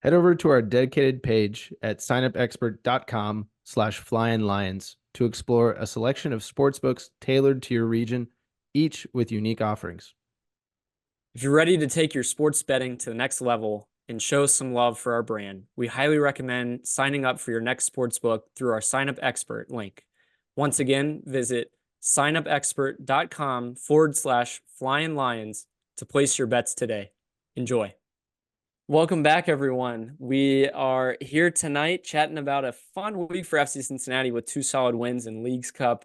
Speaker 2: Head over to our dedicated page at signupexpert.com/flyinlions to explore a selection of sportsbooks tailored to your region, each with unique offerings.
Speaker 1: If you're ready to take your sports betting to the next level and show some love for our brand, we highly recommend signing up for your next sportsbook through our Sign Up Expert link. Once again, visit signupexpert.com/flyinlions to place your bets today. Enjoy. Welcome back, everyone. We are here tonight chatting about a fun week for FC Cincinnati with 2 solid wins in Leagues Cup.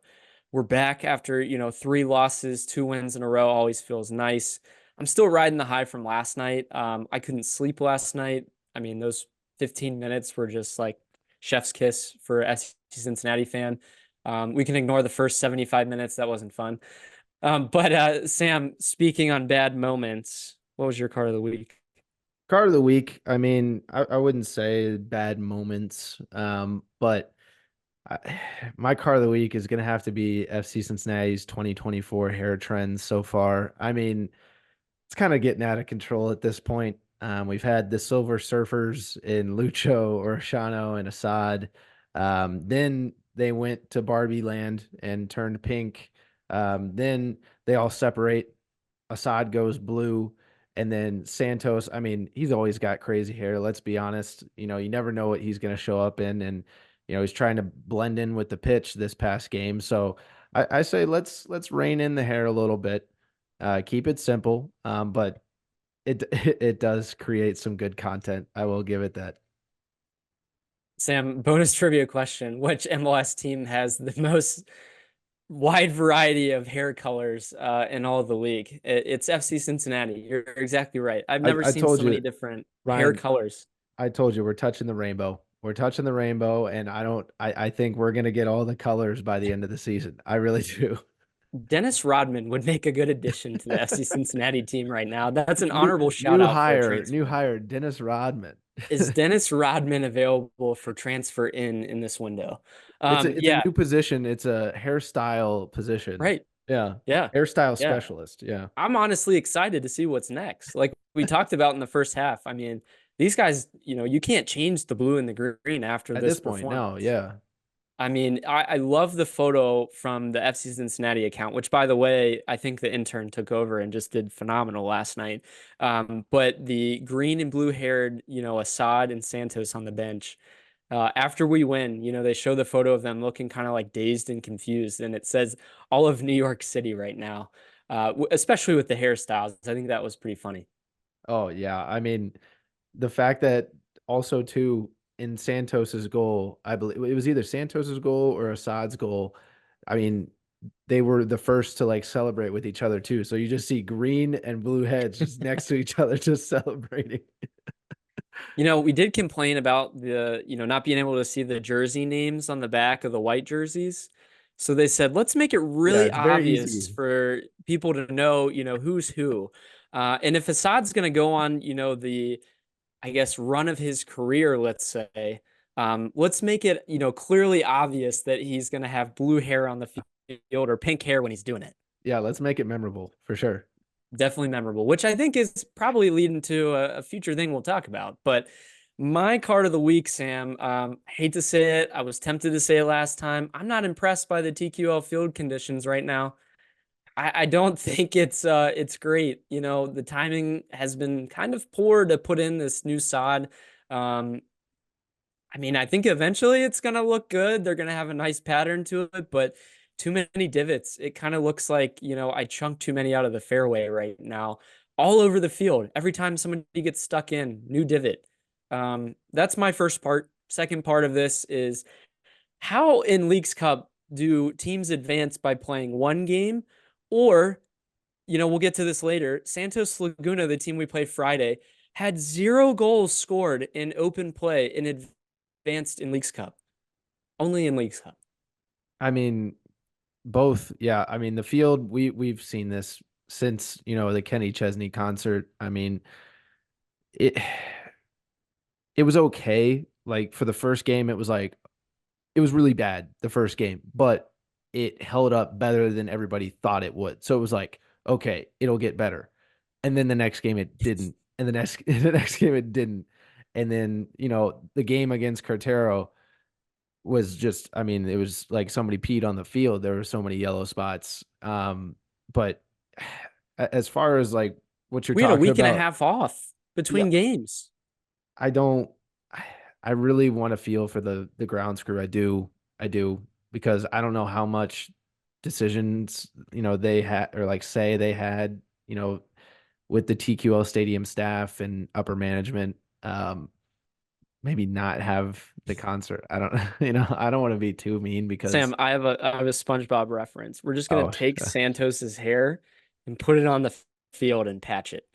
Speaker 1: We're back after, 3 losses, 2 wins in a row. Always feels nice. I'm still riding the high from last night. I couldn't sleep last night. I mean, those 15 minutes were just like chef's kiss for FC Cincinnati fan. We can ignore the first 75 minutes. That wasn't fun. But Sam, speaking on bad moments, what was your card of the week?
Speaker 2: Card of the week. I mean, I wouldn't say bad moments, but my card of the week is going to have to be FC Cincinnati's 2024 hair trends so far. I mean, it's kind of getting out of control at this point. We've had the Silver Surfers in Lucho, Orshano, and Asad. Then they went to Barbie Land and turned pink. Then they all separate. Asad goes blue. And then Santos, I mean, he's always got crazy hair. Let's be honest. You never know what he's going to show up in. And, he's trying to blend in with the pitch this past game. So I say let's rein in the hair a little bit. Keep it simple. But it does create some good content. I will give it that.
Speaker 1: Sam, bonus trivia question. Which MLS team has the most wide variety of hair colors in all of the league? It's FC Cincinnati. You're exactly right. I've never
Speaker 2: I
Speaker 1: seen
Speaker 2: told
Speaker 1: so many
Speaker 2: you,
Speaker 1: different hair
Speaker 2: Ryan,
Speaker 1: colors.
Speaker 2: I told you we're touching the rainbow. We're touching the rainbow, and I think we're gonna get all the colors by the end of the season. I really do.
Speaker 1: Dennis Rodman would make a good addition to the FC Cincinnati team right now. That's an
Speaker 2: New
Speaker 1: honorable shout
Speaker 2: new
Speaker 1: out for a
Speaker 2: hire, new
Speaker 1: transfer.
Speaker 2: hire, Dennis Rodman.
Speaker 1: Is Dennis Rodman available for transfer in this window?
Speaker 2: It's a
Speaker 1: Yeah,
Speaker 2: new position. It's a hairstyle position.
Speaker 1: right.
Speaker 2: Yeah.
Speaker 1: Yeah,
Speaker 2: Hairstyle
Speaker 1: yeah.
Speaker 2: specialist. Yeah.
Speaker 1: I'm honestly excited to see what's next. Like we talked about in the first half. I mean, these guys, you can't change the blue and the green after
Speaker 2: At
Speaker 1: this
Speaker 2: this point, no,
Speaker 1: performance.
Speaker 2: yeah.
Speaker 1: I mean, I love the photo from the FC Cincinnati account, which, by the way, I think the intern took over and just did phenomenal last night. But the green and blue haired, Asad and Santos on the bench. After we win, they show the photo of them looking kind of like dazed and confused. And it says all of New York City right now, especially with the hairstyles. I think that was pretty funny.
Speaker 2: Oh, yeah. I mean, the fact that also too in Santos's goal, I believe it was either Santos's goal or Assad's goal. I mean, they were the first to like celebrate with each other too. So you just see green and blue heads just next to each other, just celebrating.
Speaker 1: We did complain about the, not being able to see the jersey names on the back of the white jerseys. So they said, let's make it
Speaker 2: Yeah,
Speaker 1: really
Speaker 2: it's very
Speaker 1: obvious
Speaker 2: easy.
Speaker 1: for people to know, who's who. And if Assad's going to go on, the, I guess, run of his career, let's say, let's make it, clearly obvious that he's going to have blue hair on the field or pink hair when he's doing it.
Speaker 2: Yeah, let's make it memorable for sure.
Speaker 1: Definitely memorable, which I think is probably leading to a future thing we'll talk about. But my card of the week, Sam, hate to say it, I was tempted to say it last time. I'm not impressed by the TQL field conditions right now. I don't think it's great. The timing has been kind of poor to put in this new sod. I mean, I think eventually it's gonna look good. They're gonna have a nice pattern to it, but too many divots. It kind of looks like, I chunked too many out of the fairway right now, all over the field. Every time somebody gets stuck in, new divot. That's my first part. Second part of this is how in Leagues Cup do teams advance by playing one game, or, we'll get to this later. Santos Laguna, the team we played Friday, had 0 goals scored in open play in advanced in Leagues Cup. Only in Leagues Cup.
Speaker 2: I mean, both. Yeah. I mean, the field, we've seen this since, the Kenny Chesney concert. I mean, it it was okay. Like for the first game, it was like it was really bad the first game, but it held up better than everybody thought it would. So it was like, okay, it'll get better. And then the next game it didn't. And the next the next game it didn't. And then, the game against Cartero was just, I mean, it was like somebody peed on the field. There were so many yellow spots. But as far as like what you're
Speaker 1: We had a
Speaker 2: talking
Speaker 1: week and a
Speaker 2: about,
Speaker 1: half off
Speaker 2: yeah,
Speaker 1: between games.
Speaker 2: I don't I really want to feel for the grounds crew. I do because I don't know how much decisions, they had or like say they had, with the TQL stadium staff and upper management. Maybe not have the concert. I don't I don't want to be too mean because
Speaker 1: Sam, I have a SpongeBob reference. We're just gonna
Speaker 2: oh
Speaker 1: take Santos's hair and put it on the field and patch it.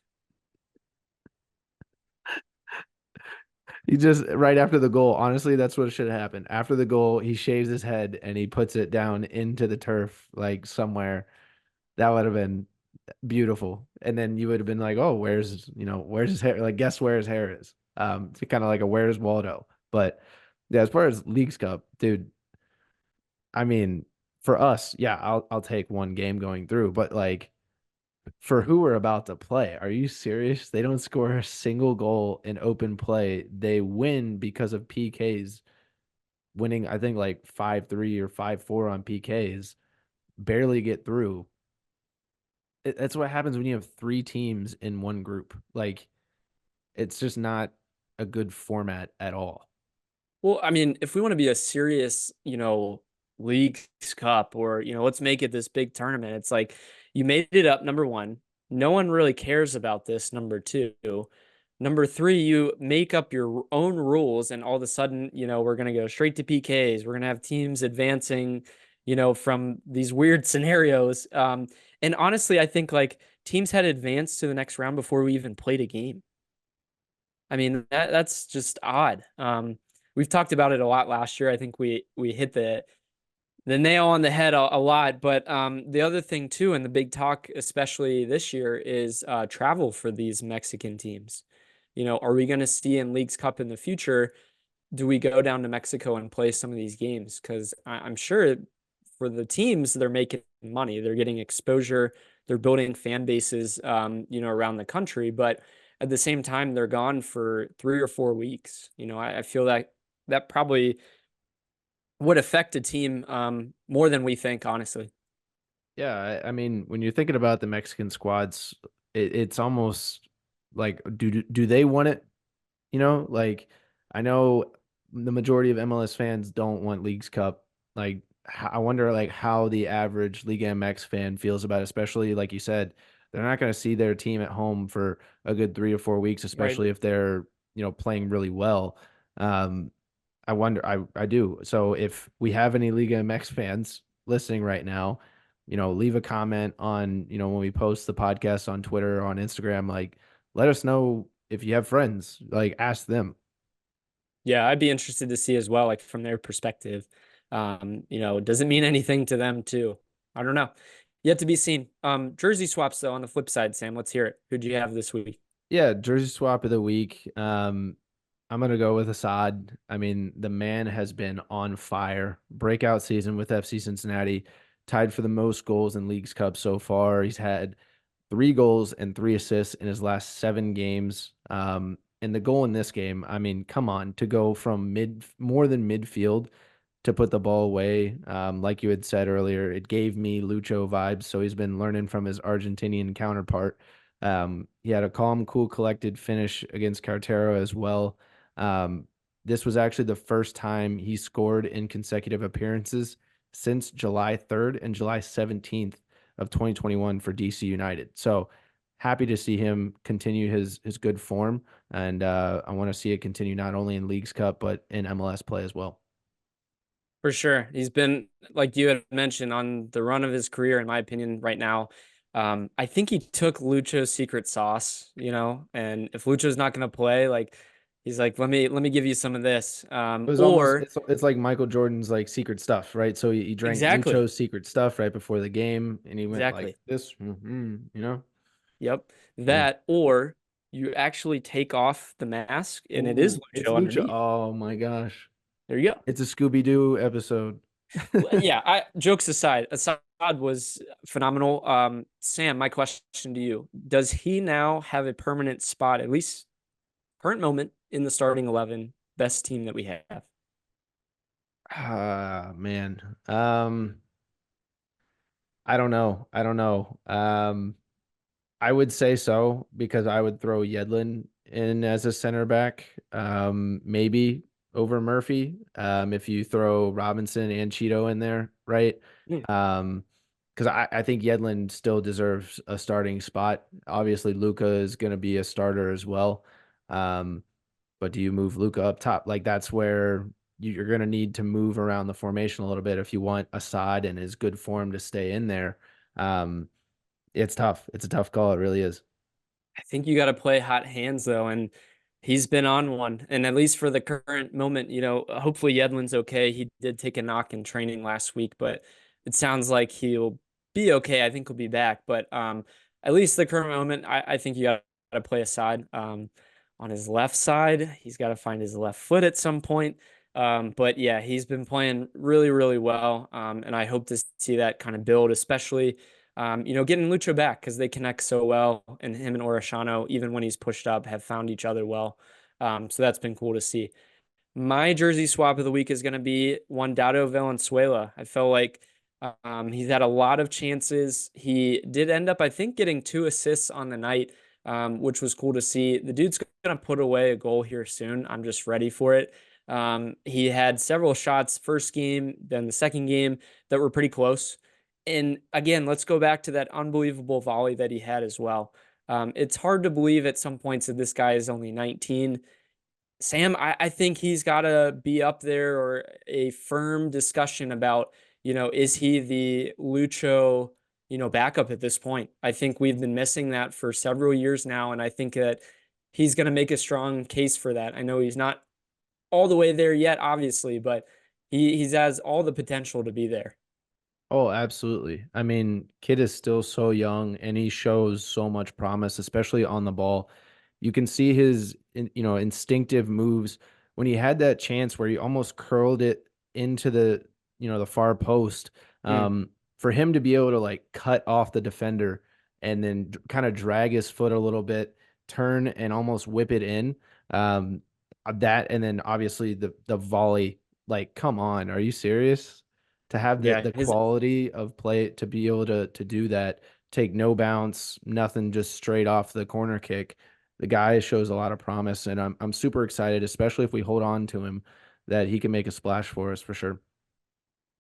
Speaker 2: he just right after the goal, honestly, that's what should happen. After the goal, he shaves his head and he puts it down into the turf like somewhere. That would have been beautiful. And then you would have been like, oh, where's his hair? Like, guess where his hair is. It's kind of like a where's Waldo. But yeah, as far as Leagues Cup, dude, I mean, for us, yeah, I'll take one game going through, but like for who we're about to play, are you serious? They don't score a single goal in open play. They win because of PKs, winning, I think like 5-3 or 5-4 on PKs, barely get through. That's what happens when you have three teams in one group. Like it's just not a good format at all.
Speaker 1: Well, I mean, if we want to be a serious, Leagues Cup or, let's make it this big tournament, it's like you made it up, number one. No one really cares about this, number two. Number three, you make up your own rules, and all of a sudden, we're going to go straight to PKs. We're going to have teams advancing, from these weird scenarios. And honestly, I think like teams had advanced to the next round before we even played a game. I mean, that's just odd. We've talked about it a lot last year. I think we hit the nail on the head a lot. But the other thing too, and the big talk, especially this year, is travel for these Mexican teams. Are we going to see in Leagues Cup in the future? Do we go down to Mexico and play some of these games? Because I'm sure for the teams, they're making money, they're getting exposure, they're building fan bases, around the country. But at the same time, they're gone for 3 or 4 weeks. I feel that probably would affect a team more than we think, honestly.
Speaker 2: Yeah, I mean, when you're thinking about the Mexican squads, it's almost like do they want it? Like I know the majority of MLS fans don't want Leagues Cup. Like I wonder like how the average Liga MX fan feels about it, especially like you said, they're not going to see their team at home for a good 3 or 4 weeks,
Speaker 1: Right.
Speaker 2: especially if they're, playing really well. Um, I wonder, I do. So if we have any Liga MX fans listening right now, leave a comment on, when we post the podcast on Twitter or on Instagram, like let us know if you have friends, like ask them.
Speaker 1: Yeah, I'd be interested to see as well, like from their perspective. Does it mean anything to them too? I don't know. Yet to be seen. Jersey swaps though on the flip side, Sam. Let's hear it. Who'd you have this week?
Speaker 2: Yeah, jersey swap of the week. I'm gonna go with Asad. I mean, the man has been on fire. Breakout season with FC Cincinnati, tied for the most goals in Leagues Cup so far. He's had 3 goals and 3 assists in his last 7 games. And the goal in this game, I mean, come on, to go from more than midfield to put the ball away. Like you had said earlier, it gave me Lucho vibes. So he's been learning from his Argentinian counterpart. He had a calm, cool, collected finish against Cartero as well. Um, this was actually the first time he scored in consecutive appearances since July 3rd and July 17th of 2021 for DC United. So happy to see him continue his good form, and I want to see it continue not only in Leagues Cup but in MLS play as well.
Speaker 1: For sure. He's been, like you had mentioned, on the run of his career, in my opinion, right now. I think he took Lucho's secret sauce, and if Lucho's not going to play, like he's like, let me give you some of this.
Speaker 2: It was almost
Speaker 1: Or
Speaker 2: it's like Michael Jordan's like secret stuff, right? So he drank
Speaker 1: exactly,
Speaker 2: Lucho's secret stuff right before the game, and he went like
Speaker 1: exactly.
Speaker 2: this,
Speaker 1: Yep.
Speaker 2: Yeah.
Speaker 1: That, or you actually take off the mask and it is
Speaker 2: Ooh, it's
Speaker 1: Lucho
Speaker 2: Lucha.
Speaker 1: underneath.
Speaker 2: Oh my gosh.
Speaker 1: There you go.
Speaker 2: It's a Scooby-Doo episode.
Speaker 1: Well, yeah, jokes aside, Assad was phenomenal. Sam, my question to you, does he now have a permanent spot, at least current moment, in the starting 11, best team that we have?
Speaker 2: Ah, man. I don't know. I don't know. I would say so because I would throw Yedlin in as a center back, maybe over Murphy. If you throw Robinson and Cheeto in there, right?
Speaker 1: Mm.
Speaker 2: Um, because I think Yedlin still deserves a starting spot. Obviously, Luca is going to be a starter as well. Um, but do you move Luca up top? Like that's where you're going to need to move around the formation a little bit if you want Assad and his good form to stay in there. Um, it's tough. It's a tough call. It really is.
Speaker 1: I think you got to play hot hands though, and he's been on one. And at least for the current moment, hopefully Yedlin's okay. He did take a knock in training last week, but it sounds like he'll be okay. I think he'll be back. But at least the current moment, I think you got to play Aside. On his left side, he's got to find his left foot at some point. But yeah, he's been playing really, really well. And I hope to see that kind of build, especially getting Lucho back because they connect so well, and him and Orishano, even when he's pushed up, have found each other well. So that's been cool to see. My jersey swap of the week is going to be one Dado Valenzuela. I felt like he's had a lot of chances. He did end up, I think, getting 2 assists on the night, which was cool to see. The dude's going to put away a goal here soon. I'm just ready for it. He had several shots first game, then the second game that were pretty close. And again, let's go back to that unbelievable volley that he had as well. It's hard to believe at some points that this guy is only 19. Sam, I think he's got to be up there or a firm discussion about, is he the Lucho, backup at this point? I think we've been missing that for several years now, and I think that he's going to make a strong case for that. I know he's not all the way there yet, obviously, but he has all the potential to be there.
Speaker 2: Oh, absolutely. I mean, kid is still so young and he shows so much promise, especially on the ball. You can see his, instinctive moves when he had that chance where he almost curled it into the far post.
Speaker 1: Mm,
Speaker 2: For him to be able to like cut off the defender and then kind of drag his foot a little bit, turn and almost whip it in. Um, that and then obviously the volley. Like, come on, are you serious? To have the
Speaker 1: yeah, his
Speaker 2: quality of play to be able to do that, take no bounce, nothing, just straight off the corner kick. The guy shows a lot of promise, and I'm super excited, especially if we hold on to him, that he can make a splash for us for sure.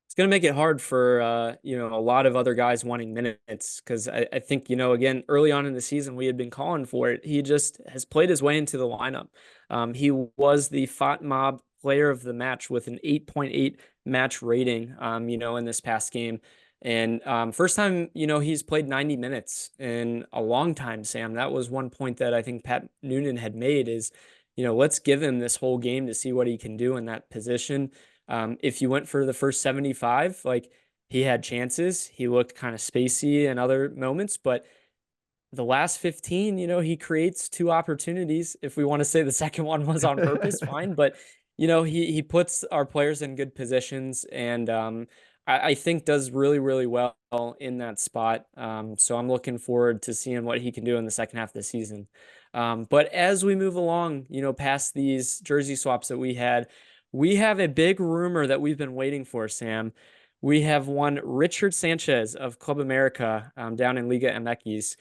Speaker 1: it's going to make it hard for a lot of other guys wanting minutes because I think again early on in the season we had been calling for it. He just has played his way into the lineup. He was the Fat Mob player of the match with an 8.8 match rating. In this past game, and first time he's played 90 minutes in a long time. Sam, that was one point that I think Pat Noonan had made is let's give him this whole game to see what he can do in that position. If you went for the first 75, like he had chances, he looked kind of spacey in other moments, but the last 15, he creates 2 opportunities. If we want to say the second one was on purpose, fine. But, he puts our players in good positions and I think does really, really well in that spot. So I'm looking forward to seeing what he can do in the second half of the season. But as we move along, past these jersey swaps that we have a big rumor that we've been waiting for, Sam. We have one Richard Sanchez of Club America down in Liga MX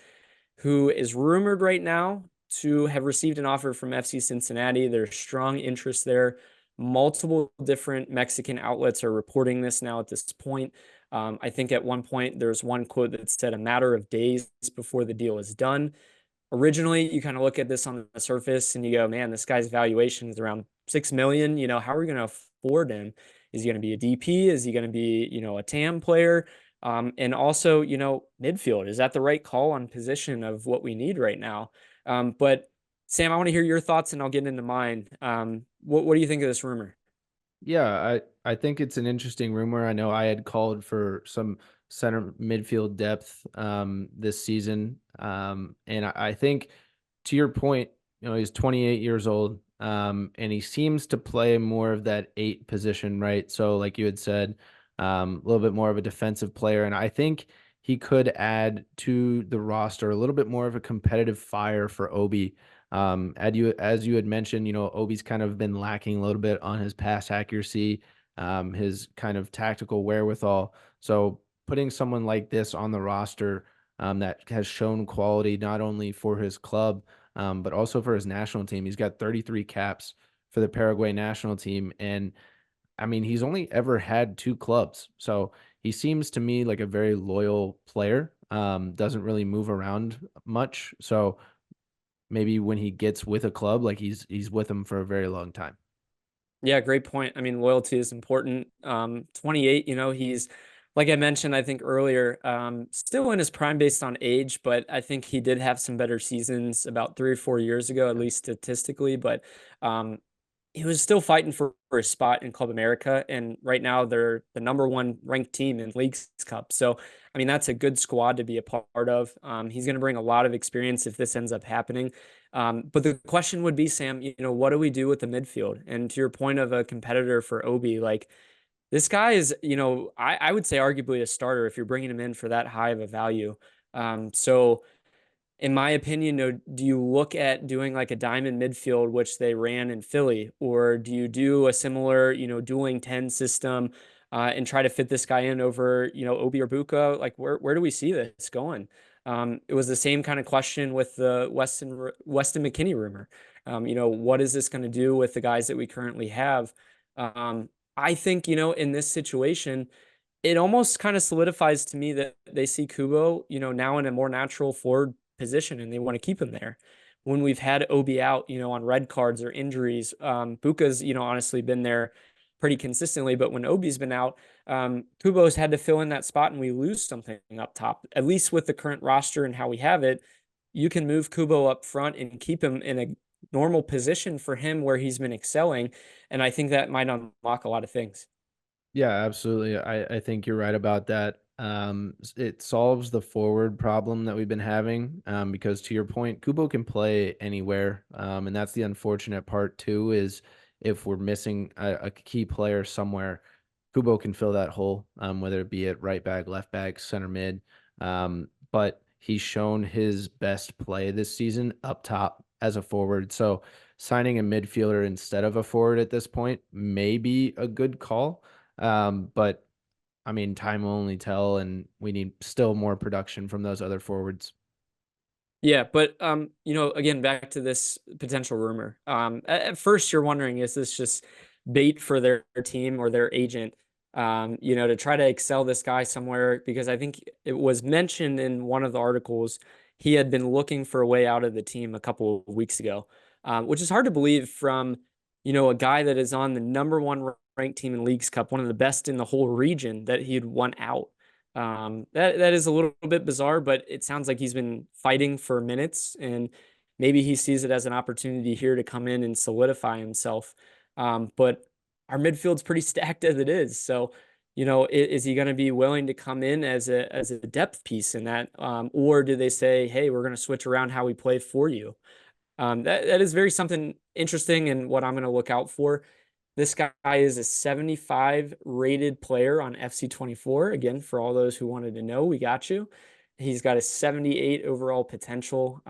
Speaker 1: who is rumored right now to have received an offer from FC Cincinnati. There's strong interest there. Multiple different Mexican outlets are reporting this now at this point. I think at one point there's one quote that said a matter of days before the deal is done. Originally, you kind of look at this on the surface and you go, man, this guy's valuation is around 6 million. How are we going to afford him? Is he going to be a DP? Is he going to be, a TAM player? And also, midfield, is that the right call on position of what we need right now? But Sam, I want to hear your thoughts and I'll get into mine. What do you think of this rumor?
Speaker 2: Yeah, I think it's an interesting rumor. I know I had called for some center midfield depth this season. And I think to your point, he's 28 years old, and he seems to play more of that eight position, right? So, like you had said, a little bit more of a defensive player, and I think he could add to the roster a little bit more of a competitive fire for Obi. As you had mentioned, Obi's kind of been lacking a little bit on his pass accuracy, his kind of tactical wherewithal. So putting someone like this on the roster, that has shown quality not only for his club, but also for his national team. He's got 33 caps for the Paraguay national team. And I mean, he's only ever had two clubs. So he seems to me like a very loyal player, doesn't really move around much. So maybe when he gets with a club, like he's with them for a very long time.
Speaker 1: Yeah, great point. I mean, loyalty is important. 28, he's like I mentioned, I think earlier, still in his prime based on age, but I think he did have some better seasons about 3 or 4 years ago, at least statistically. But um, he was still fighting for a spot in Club America, and right now they're the number one ranked team in Leagues Cup. So, I mean, that's a good squad to be a part of. He's going to bring a lot of experience if this ends up happening. But the question would be, Sam, what do we do with the midfield? And to your point of a competitor for Obi, like this guy is, I would say arguably a starter if you're bringing him in for that high of a value. So in my opinion, do you look at doing like a diamond midfield, which they ran in Philly, or do you do a similar, dueling 10 system and try to fit this guy in over, Obi or Buka? Like, where do we see this going? It was the same kind of question with the Weston McKennie rumor. What is this going to do with the guys that we currently have? I think, in this situation, it almost kind of solidifies to me that they see Kubo, now in a more natural forward position and they want to keep him there. When we've had Obi out, on red cards or injuries, Buka's, honestly been there pretty consistently. But when Obi's been out, Kubo's had to fill in that spot and we lose something up top. At least with the current roster and how we have it, you can move Kubo up front and keep him in a normal position for him where he's been excelling. And I think that might unlock a lot of things.
Speaker 2: Yeah, absolutely. I think you're right about that. It solves the forward problem that we've been having. Because to your point, Kubo can play anywhere. And that's the unfortunate part too, is if we're missing a key player somewhere, Kubo can fill that hole, whether it be at right back, left back, center mid. But he's shown his best play this season up top as a forward. So signing a midfielder instead of a forward at this point may be a good call. But I mean, time will only tell, and we need still more production from those other forwards.
Speaker 1: Yeah, but again, back to this potential rumor. At first you're wondering, is this just bait for their team or their agent, to try to excel this guy somewhere? Because I think it was mentioned in one of the articles he had been looking for a way out of the team a couple of weeks ago, which is hard to believe from, a guy that is on the number one ranked team in Leagues Cup, one of the best in the whole region, that he'd want out. That is a little bit bizarre, but it sounds like he's been fighting for minutes, and maybe he sees it as an opportunity here to come in and solidify himself. But our midfield's pretty stacked as it is, so is he going to be willing to come in as a depth piece in that, or do they say, hey, we're going to switch around how we play for you? That is very something interesting, and what I'm going to look out for. This guy is a 75 rated player on FC24. Again, for all those who wanted to know, we got you. He's got a 78 overall potential.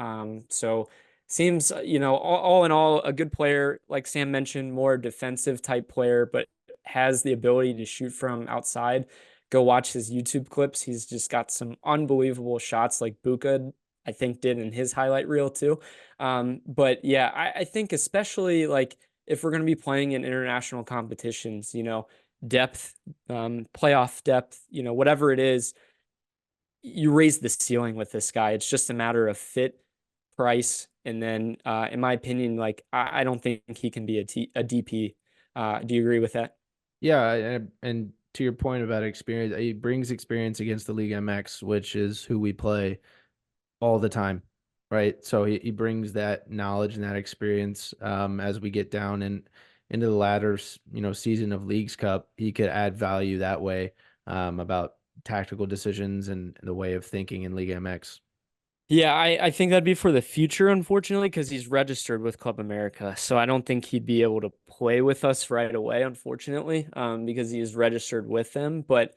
Speaker 1: So seems, all in all, a good player. Like Sam mentioned, more defensive type player, but has the ability to shoot from outside. Go watch his YouTube clips. He's just got some unbelievable shots like Buka, I think, did in his highlight reel too. But yeah, I think especially like if we're going to be playing in international competitions, depth, playoff depth, whatever it is, you raise the ceiling with this guy. It's just a matter of fit, price, and then, in my opinion, like I don't think he can be a DP. Do you agree with that?
Speaker 2: Yeah, and to your point about experience, he brings experience against the League MX, which is who we play all the time, right? So he brings that knowledge and that experience as we get down and into the latter, season of Leagues Cup. He could add value that way about tactical decisions and the way of thinking in League MX.
Speaker 1: Yeah, I think that'd be for the future, unfortunately, because he's registered with Club America. So I don't think he'd be able to play with us right away, unfortunately, because he is registered with them. But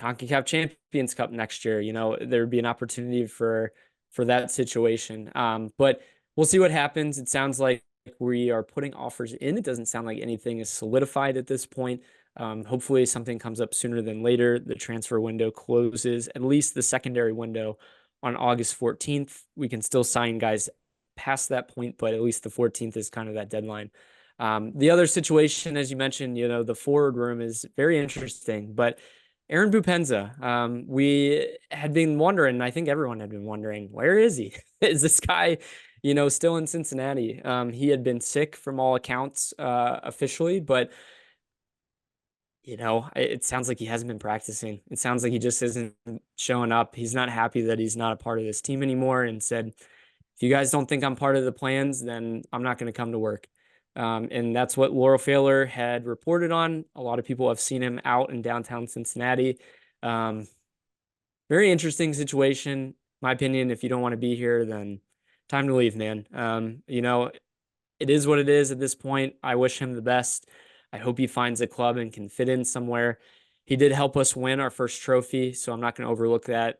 Speaker 1: CONCACAF Champions Cup next year, there'd be an opportunity for that situation. But we'll see what happens. It sounds like we are putting offers in. It doesn't sound like anything is solidified at this point. Hopefully something comes up sooner than later. The transfer window closes, at least the secondary window on August 14th. We can still sign guys past that point, but at least the 14th is kind of that deadline. The other situation, as you mentioned, the forward room is very interesting, but Aaron Bupenza, we had been wondering, I think everyone had been wondering, where is he? Is this guy, still in Cincinnati? He had been sick from all accounts, officially, but it sounds like he hasn't been practicing. It sounds like he just isn't showing up. He's not happy that he's not a part of this team anymore, and said, if you guys don't think I'm part of the plans, then I'm not going to come to work. And that's what Laurel Failer had reported on. A lot of people have seen him out in downtown Cincinnati. Very interesting situation. My opinion, if you don't want to be here, then time to leave, man. It is what it is at this point. I wish him the best. I hope he finds a club and can fit in somewhere. He did help us win our first trophy, so I'm not going to overlook that.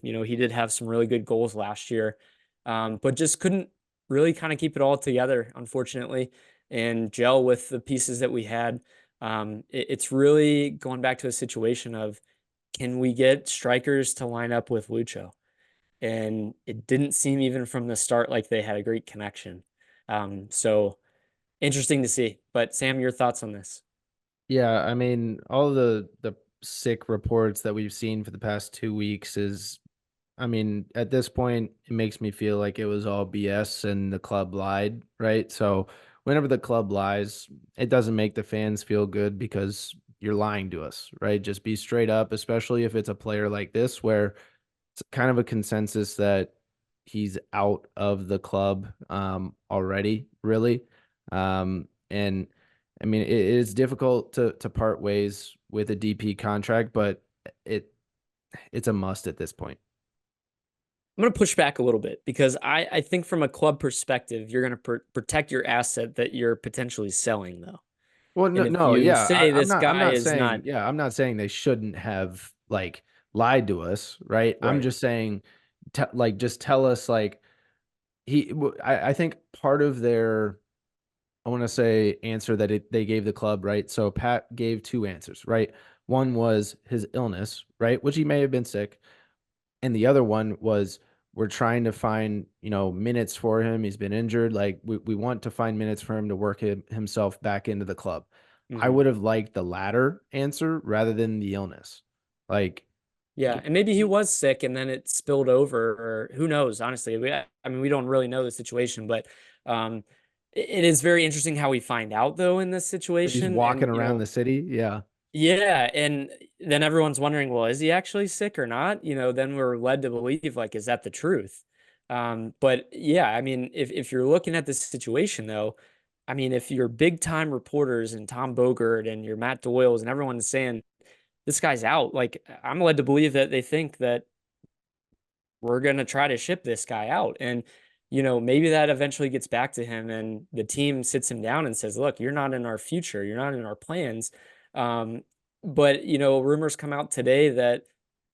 Speaker 1: He did have some really good goals last year, but just couldn't really kind of keep it all together, unfortunately, and gel with the pieces that we had. It's really going back to a situation of, can we get strikers to line up with Lucho? And it didn't seem even from the start like they had a great connection. So interesting to see. But Sam, your thoughts on this?
Speaker 2: Yeah, I mean, all the sick reports that we've seen for the past 2 weeks is, I mean, at this point, it makes me feel like it was all BS and the club lied, right? So whenever the club lies, it doesn't make the fans feel good because you're lying to us, right? Just be straight up, especially if it's a player like this, where it's kind of a consensus that he's out of the club already, really. And I mean, it is difficult to part ways with a DP contract, but it it's a must at this point.
Speaker 1: I'm going to push back a little bit because I think from a club perspective, you're going to protect your asset that you're potentially selling, though.
Speaker 2: Well,
Speaker 1: And
Speaker 2: no,
Speaker 1: if
Speaker 2: no,
Speaker 1: you
Speaker 2: yeah,
Speaker 1: say
Speaker 2: I'm
Speaker 1: this
Speaker 2: not. I'm
Speaker 1: guy
Speaker 2: not
Speaker 1: is
Speaker 2: saying.
Speaker 1: not
Speaker 2: Yeah, I'm not saying they shouldn't have like lied to us, right? I'm
Speaker 1: right,
Speaker 2: just saying, like, just tell us, like, I think part of their, I want to say, answer that they gave the club, right? So Pat gave two answers, right? One was his illness, right, which he may have been sick, and the other one was, we're trying to find, minutes for him. He's been injured. Like, we want to find minutes for him to work himself back into the club. I
Speaker 1: hmm
Speaker 2: would have liked the latter answer rather than the illness. Like,
Speaker 1: yeah, and maybe he was sick and then it spilled over, or who knows? Honestly, I mean, we don't really know the situation, but um, it is very interesting how we find out though in this
Speaker 2: he's
Speaker 1: situation, and
Speaker 2: walking around the city. Yeah.
Speaker 1: yeah, and then everyone's wondering, well, is he actually sick or not? Then we're led to believe, like, is that the truth? But yeah, I mean, if you're looking at this situation though, I mean, if you're big time reporters and Tom Bogert and your Matt Doyle's and everyone's saying this guy's out, like, I'm led to believe that they think that we're going to try to ship this guy out. And, maybe that eventually gets back to him and the team sits him down and says, look, you're not in our future. You're not in our plans. Um, but, rumors come out today that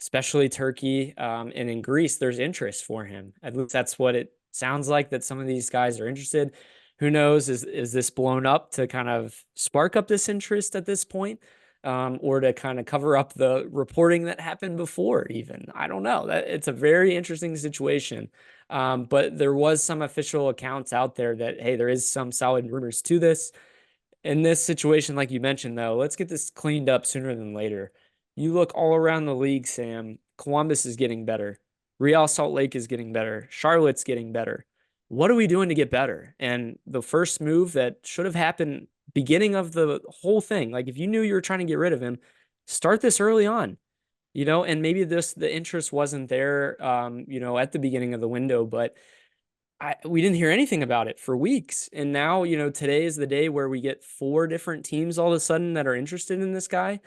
Speaker 1: especially Turkey, and in Greece, there's interest for him. At least that's what it sounds like, that some of these guys are interested. Who knows? Is this blown up to kind of spark up this interest at this point? Or to kind of cover up the reporting that happened before, even. I don't know. It's a very interesting situation. But there was some official accounts out there that, hey, there is some solid rumors to this. In this situation, like you mentioned, though, let's get this cleaned up sooner than later. You look all around the league, Sam. Columbus is getting better. Real Salt Lake is getting better. Charlotte's getting better. What are we doing to get better? And the first move that should have happened beginning of the whole thing, like if you knew you were trying to get rid of him, start this early on, and maybe the interest wasn't there, at the beginning of the window, but we didn't hear anything about it for weeks. And now, today is the day where we get four different teams all of a sudden that are interested in this guy.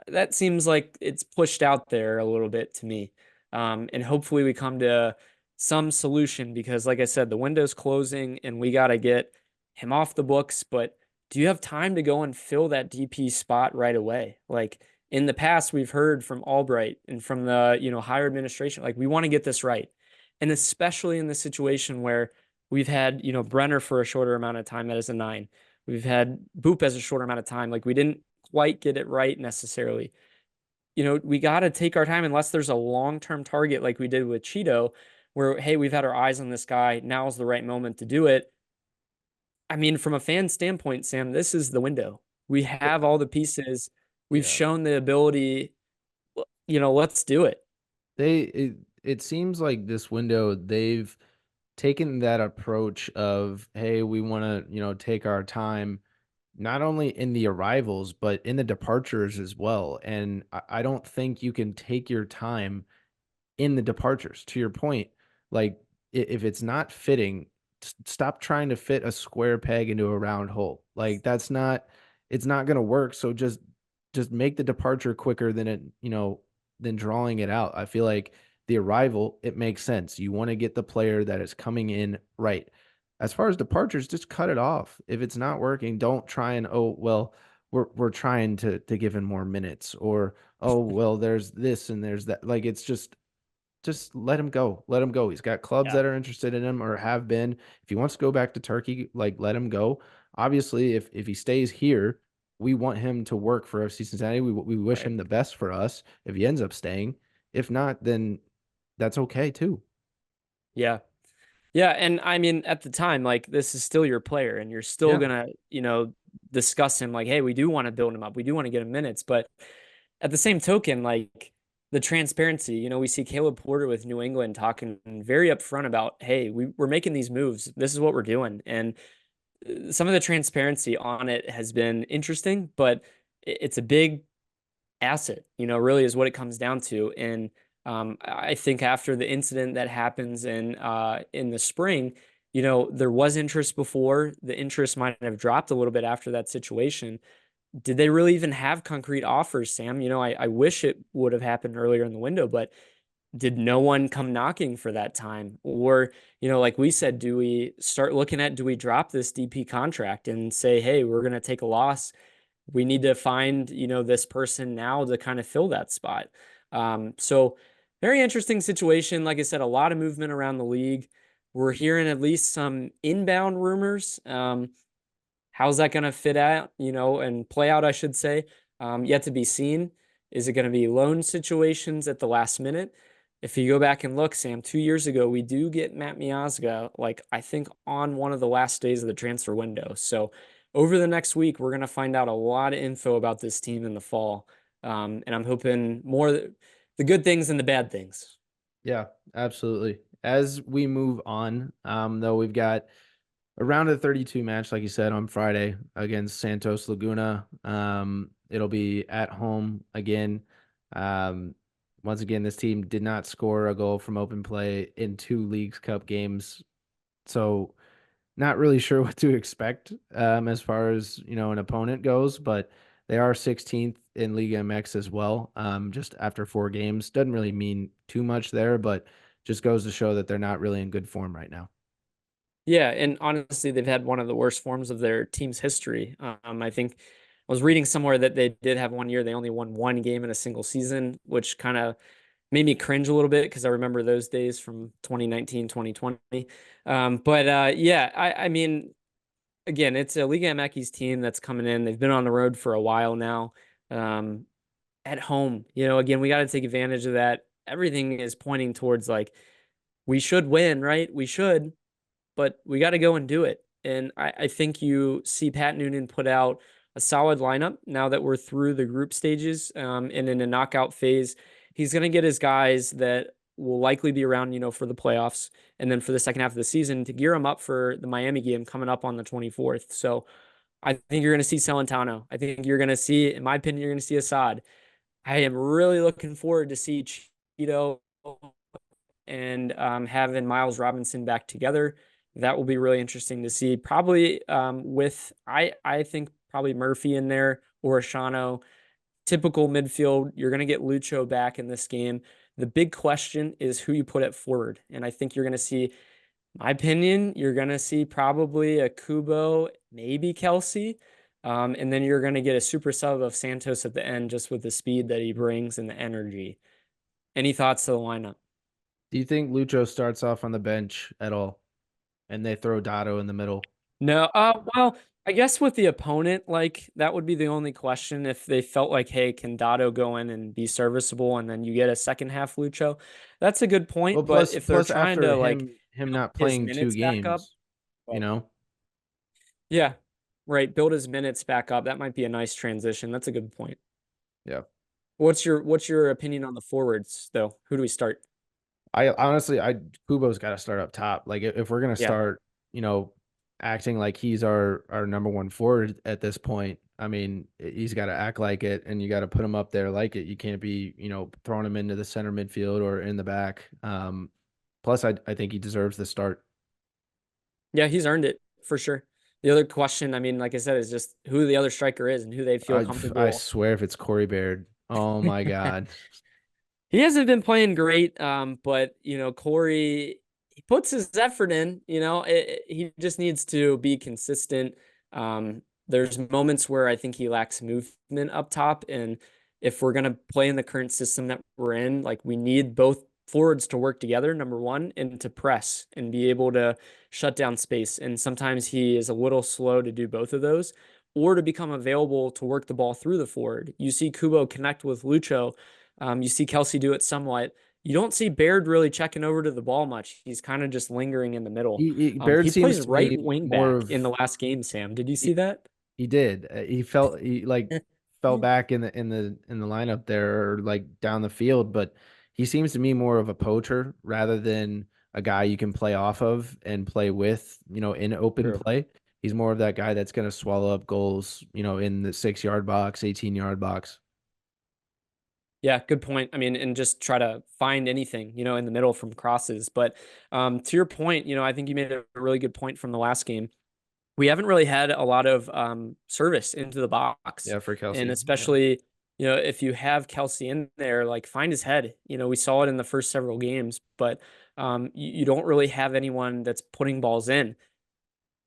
Speaker 1: That seems like it's pushed out there a little bit to me. And hopefully we come to some solution because, like I said, the window's closing and we got to get him off the books. But do you have time to go and fill that DP spot right away? Like in the past, we've heard from Albright and from the, higher administration, like we want to get this right. And especially in the situation where we've had, Brenner for a shorter amount of time as a nine. We've had Boup as a shorter amount of time. Like we didn't quite get it right necessarily. We got to take our time unless there's a long-term target like we did with Cheeto, where, hey, we've had our eyes on this guy. Now is the right moment to do it. I mean, from a fan standpoint, Sam, this is the window. We have all the pieces. We've
Speaker 2: Yeah.
Speaker 1: shown the ability. Let's do it.
Speaker 2: It seems like this window, they've taken that approach of, hey, we want to, take our time, not only in the arrivals, but in the departures as well. And I don't think you can take your time in the departures. To your point, like if it's not fitting, stop trying to fit a square peg into a round hole. Like it's not going to work. So just make the departure quicker than than drawing it out. I feel like the arrival, it makes sense. You want to get the player that is coming in right. As far as departures, just cut it off. If it's not working, don't try and, oh well, we're trying to give him more minutes, or oh well, there's this and there's that. Like it's just let him go. Let him go. He's got clubs
Speaker 1: Yeah,
Speaker 2: that are interested in him or have been. If he wants to go back to Turkey, like let him go. Obviously, if he stays here, we want him to work for FC Cincinnati. We wish
Speaker 1: right.
Speaker 2: him the best for us if he ends up staying. If not, then that's okay too.
Speaker 1: Yeah. Yeah, and I mean, at the time, like this is still your player, and you're still
Speaker 2: Yeah.
Speaker 1: gonna, discuss him like, hey, we do want to build him up, we do want to get him minutes, but at the same token, like the transparency, we see Caleb Porter with New England talking very upfront about, hey, we're making these moves, this is what we're doing, and some of the transparency on it has been interesting, but it's a big asset, really is what it comes down to. And I think after the incident that happens in the spring, there was interest before. The interest might have dropped a little bit after that situation. Did they really even have concrete offers, Sam? I wish it would have happened earlier in the window, but did no one come knocking for that time? Or, like we said, do we drop this DP contract and say, hey, we're going to take a loss, we need to find, this person now to kind of fill that spot. So very interesting situation. Like I said, a lot of movement around the league. We're hearing at least some inbound rumors. How's that going to fit out, and play out, I should say, yet to be seen. Is it going to be loan situations at the last minute? If you go back and look, Sam, 2 years ago, we do get Matt Miazga, like I think on one of the last days of the transfer window. So over the next week, we're going to find out a lot of info about this team in the fall. And I'm hoping more the good things and the bad things.
Speaker 2: Yeah, absolutely. As we move on, though, we've got a round of 32 match, like you said, on Friday against Santos Laguna. It'll be at home again. Um, Once again, this team did not score a goal from open play in two Leagues Cup games, so not really sure what to expect as far as an opponent goes. But they are 16th in Liga MX as well. Just after four games, doesn't really mean too much there, but just goes to show that they're not really in good form right now.
Speaker 1: Yeah, and honestly, they've had one of the worst forms of their team's history. I think I was reading somewhere that they did have one year they only won one game in a single season, which kind of made me cringe a little bit because I remember those days from 2019, 2020. But yeah, I mean, again, it's a Liga MX team that's coming in. They've been on the road for a while now. Um, at home, again, we got to take advantage of that. Everything is pointing towards like we should win, right? We should, but we got to go and do it. And I think you see Pat Noonan put out a solid lineup now that we're through the group stages, and in a knockout phase. He's going to get his guys that will likely be around, for the playoffs and then for the second half of the season to gear them up for the Miami game coming up on the 24th. So I think you're going to see Celentano. I think you're going to see, in my opinion, you're going to see Asad. I am really looking forward to see Cheeto and having Miles Robinson back together. That will be really interesting to see. Probably with I think probably Murphy in there or Ashano. Typical midfield. You're going to get Lucho back in this game. The big question is who you put at forward, and I think you're going to see. My opinion, you're going to see probably a Kubo, maybe Kelsey. And then you're going to get a super sub of Santos at the end just with the speed that he brings and the energy. Any thoughts to the lineup?
Speaker 2: Do you think Lucho starts off on the bench at all and they throw Dotto in the middle?
Speaker 1: No. Well, I guess with the opponent, like that would be the only question if they felt like, hey, can Dotto go in and be serviceable and then you get a second half Lucho? That's a good
Speaker 2: Well,
Speaker 1: point. But
Speaker 2: plus
Speaker 1: if they're
Speaker 2: plus
Speaker 1: trying
Speaker 2: after
Speaker 1: to like
Speaker 2: him not
Speaker 1: his
Speaker 2: playing two
Speaker 1: minutes back up,
Speaker 2: games, you
Speaker 1: well,
Speaker 2: know?
Speaker 1: yeah, right, build his minutes back up. That might be a nice transition. That's a good point.
Speaker 2: Yeah.
Speaker 1: What's your opinion on the forwards though? Who do we start?
Speaker 2: I honestly, I Kubo's got to start up top. Like if we're gonna
Speaker 1: Yeah.
Speaker 2: start, acting like he's our number one forward at this point, I mean, he's got to act like it, and you got to put him up there like it. You can't be, throwing him into the center midfield or in the back. Plus, I think he deserves the start.
Speaker 1: Yeah, he's earned it for sure. The other question, I mean, like I said, is just who the other striker is and who they feel
Speaker 2: I
Speaker 1: comfortable.
Speaker 2: swear, if it's Corey Baird, oh my God.
Speaker 1: He hasn't been playing great, but Corey, he puts his effort in. He just needs to be consistent. There's moments where I think he lacks movement up top, and if we're gonna play in the current system that we're in, like we need both forwards to work together, number one, and to press and be able to shut down space. And sometimes he is a little slow to do both of those, or to become available to work the ball through the forward. You see Kubo connect with Lucho. You see Kelsey do it somewhat. You don't see Baird really checking over to the ball much. He's kind of just lingering in the middle.
Speaker 2: Baird
Speaker 1: He
Speaker 2: seems
Speaker 1: plays
Speaker 2: to
Speaker 1: right
Speaker 2: me
Speaker 1: wing
Speaker 2: more
Speaker 1: back
Speaker 2: of
Speaker 1: in the last game, Sam. Did you see
Speaker 2: he,
Speaker 1: that?
Speaker 2: he did. He like fell back in the lineup there or like down the field, but he seems to me more of a poacher rather than a guy you can play off of and play with, in open
Speaker 1: True.
Speaker 2: play. He's more of that guy that's going to swallow up goals, in the 6 yard box, 18-yard box.
Speaker 1: Yeah, good point. I mean, and just try to find anything, in the middle from crosses. But to your point, I think you made a really good point from the last game. We haven't really had a lot of service into the box.
Speaker 2: Yeah, for
Speaker 1: And
Speaker 2: Kelsey. Yeah.
Speaker 1: especially, if you have Kelsey in there, like find his head. We saw it in the first several games, but you don't really have anyone that's putting balls in.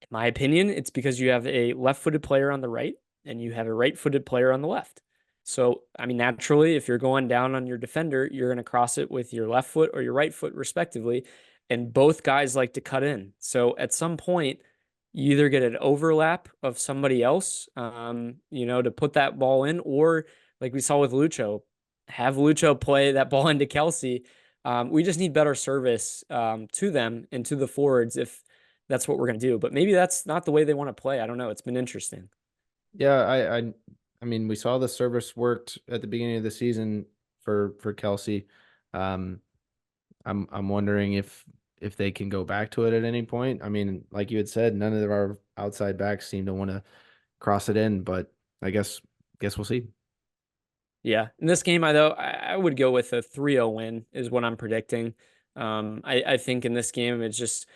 Speaker 1: In my opinion, it's because you have a left-footed player on the right and you have a right-footed player on the left. So, I mean, naturally, if you're going down on your defender, you're going to cross it with your left foot or your right foot, respectively. And both guys like to cut in. So, at some point, you either get an overlap of somebody else, to put that ball in, or like we saw with Lucho, have Lucho play that ball into Kelsey. We just need better service to them and to the forwards if that's what we're going to do. But maybe that's not the way they want to play. I don't know. It's been interesting.
Speaker 2: Yeah, I mean, we saw the service worked at the beginning of the season for Kelsey. Um, I'm wondering if they can go back to it at any point. I mean, like you had said, none of our outside backs seem to want to cross it in, but I guess we'll see.
Speaker 1: Yeah. In this game, I would go with a 3-0 win is what I'm predicting. I think in this game, it's just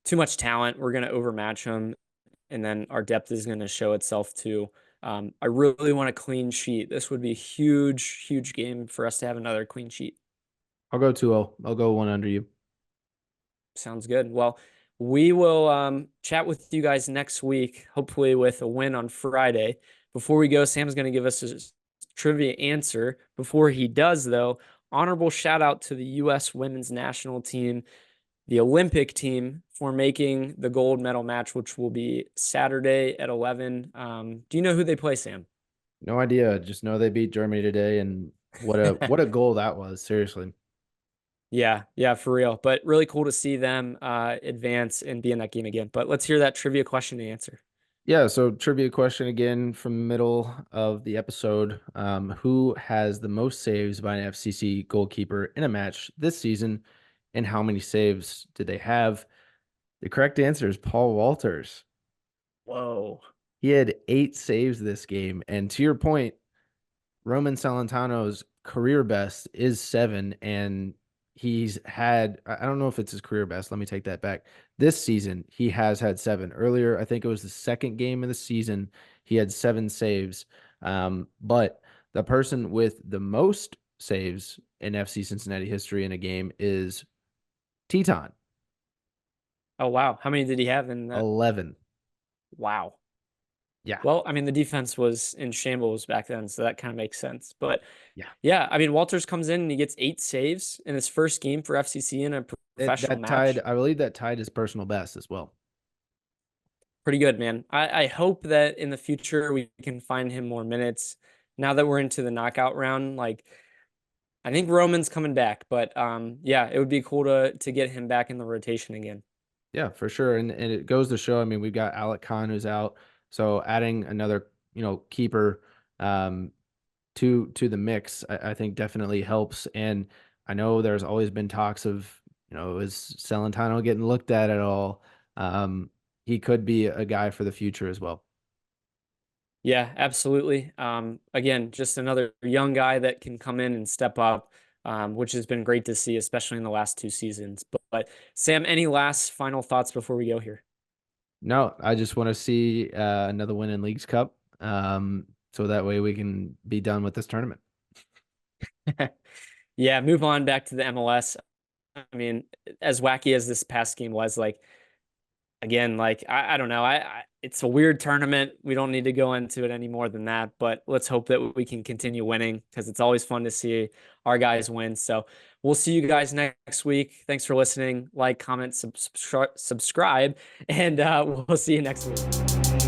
Speaker 1: too much talent. We're going to overmatch them, and then our depth is going to show itself too. I really want a clean sheet. This would be a huge, huge game for us to have another clean sheet.
Speaker 2: I'll go 2-0. I'll go one under you.
Speaker 1: Sounds good. Well, we will chat with you guys next week, hopefully with a win on Friday. Before we go, Sam's going to give us a trivia answer. Before he does, though, honorable shout out to the U.S. women's national team, the Olympic team, for making the gold medal match, which will be Saturday at 11. Do you know who they play, Sam?
Speaker 2: No idea. Just know they beat Germany today, and what a goal that was. Seriously.
Speaker 1: Yeah, yeah, for real. But really cool to see them advance and be in that game again. But let's hear that trivia question and answer.
Speaker 2: Yeah, so trivia question again from the middle of the episode. Who has the most saves by an FCC goalkeeper in a match this season, and how many saves did they have? The correct answer is Paul Walters.
Speaker 1: Whoa.
Speaker 2: He had 8 saves this game, and to your point, Roman Celentano's career best is 7, and he's had, I don't know if it's his career best. Let me take that back. This season, he has had 7. Earlier, I think it was the second game of the season, he had 7 saves. But the person with the most saves in FC Cincinnati history in a game is Teton,
Speaker 1: Oh, wow. How many did he have in that?
Speaker 2: 11.
Speaker 1: Wow.
Speaker 2: Yeah.
Speaker 1: Well, I mean, the defense was in shambles back then, so that kind of makes sense. But
Speaker 2: Yeah.
Speaker 1: yeah, I mean, Walters comes in and he gets 8 saves in his first game for FCC in a professional
Speaker 2: That tied,
Speaker 1: match.
Speaker 2: I believe that tied his personal best as well.
Speaker 1: Pretty good, man. I hope that in the future we can find him more minutes. Now that we're into the knockout round, like I think Roman's coming back, but yeah, it would be cool to get him back in the rotation again.
Speaker 2: Yeah, for sure. And it goes to show, I mean, we've got Alec Khan who's out. So adding another, keeper to the mix, I think definitely helps. And I know there's always been talks of, is Celentano getting looked at all? He could be a guy for the future as well.
Speaker 1: Yeah, absolutely. Again, just another young guy that can come in and step up, which has been great to see, especially in the last 2 seasons. But Sam, any last final thoughts before we go here?
Speaker 2: No, I just want to see another win in Leagues Cup. So that way we can be done with this tournament.
Speaker 1: Yeah, move on back to the MLS. I mean, as wacky as this past game was, like again, like I don't know. It's a weird tournament. We don't need to go into it any more than that, but let's hope that we can continue winning because it's always fun to see our guys win. So we'll see you guys next week. Thanks for listening. Like, comment, subscribe, and we'll see you next week.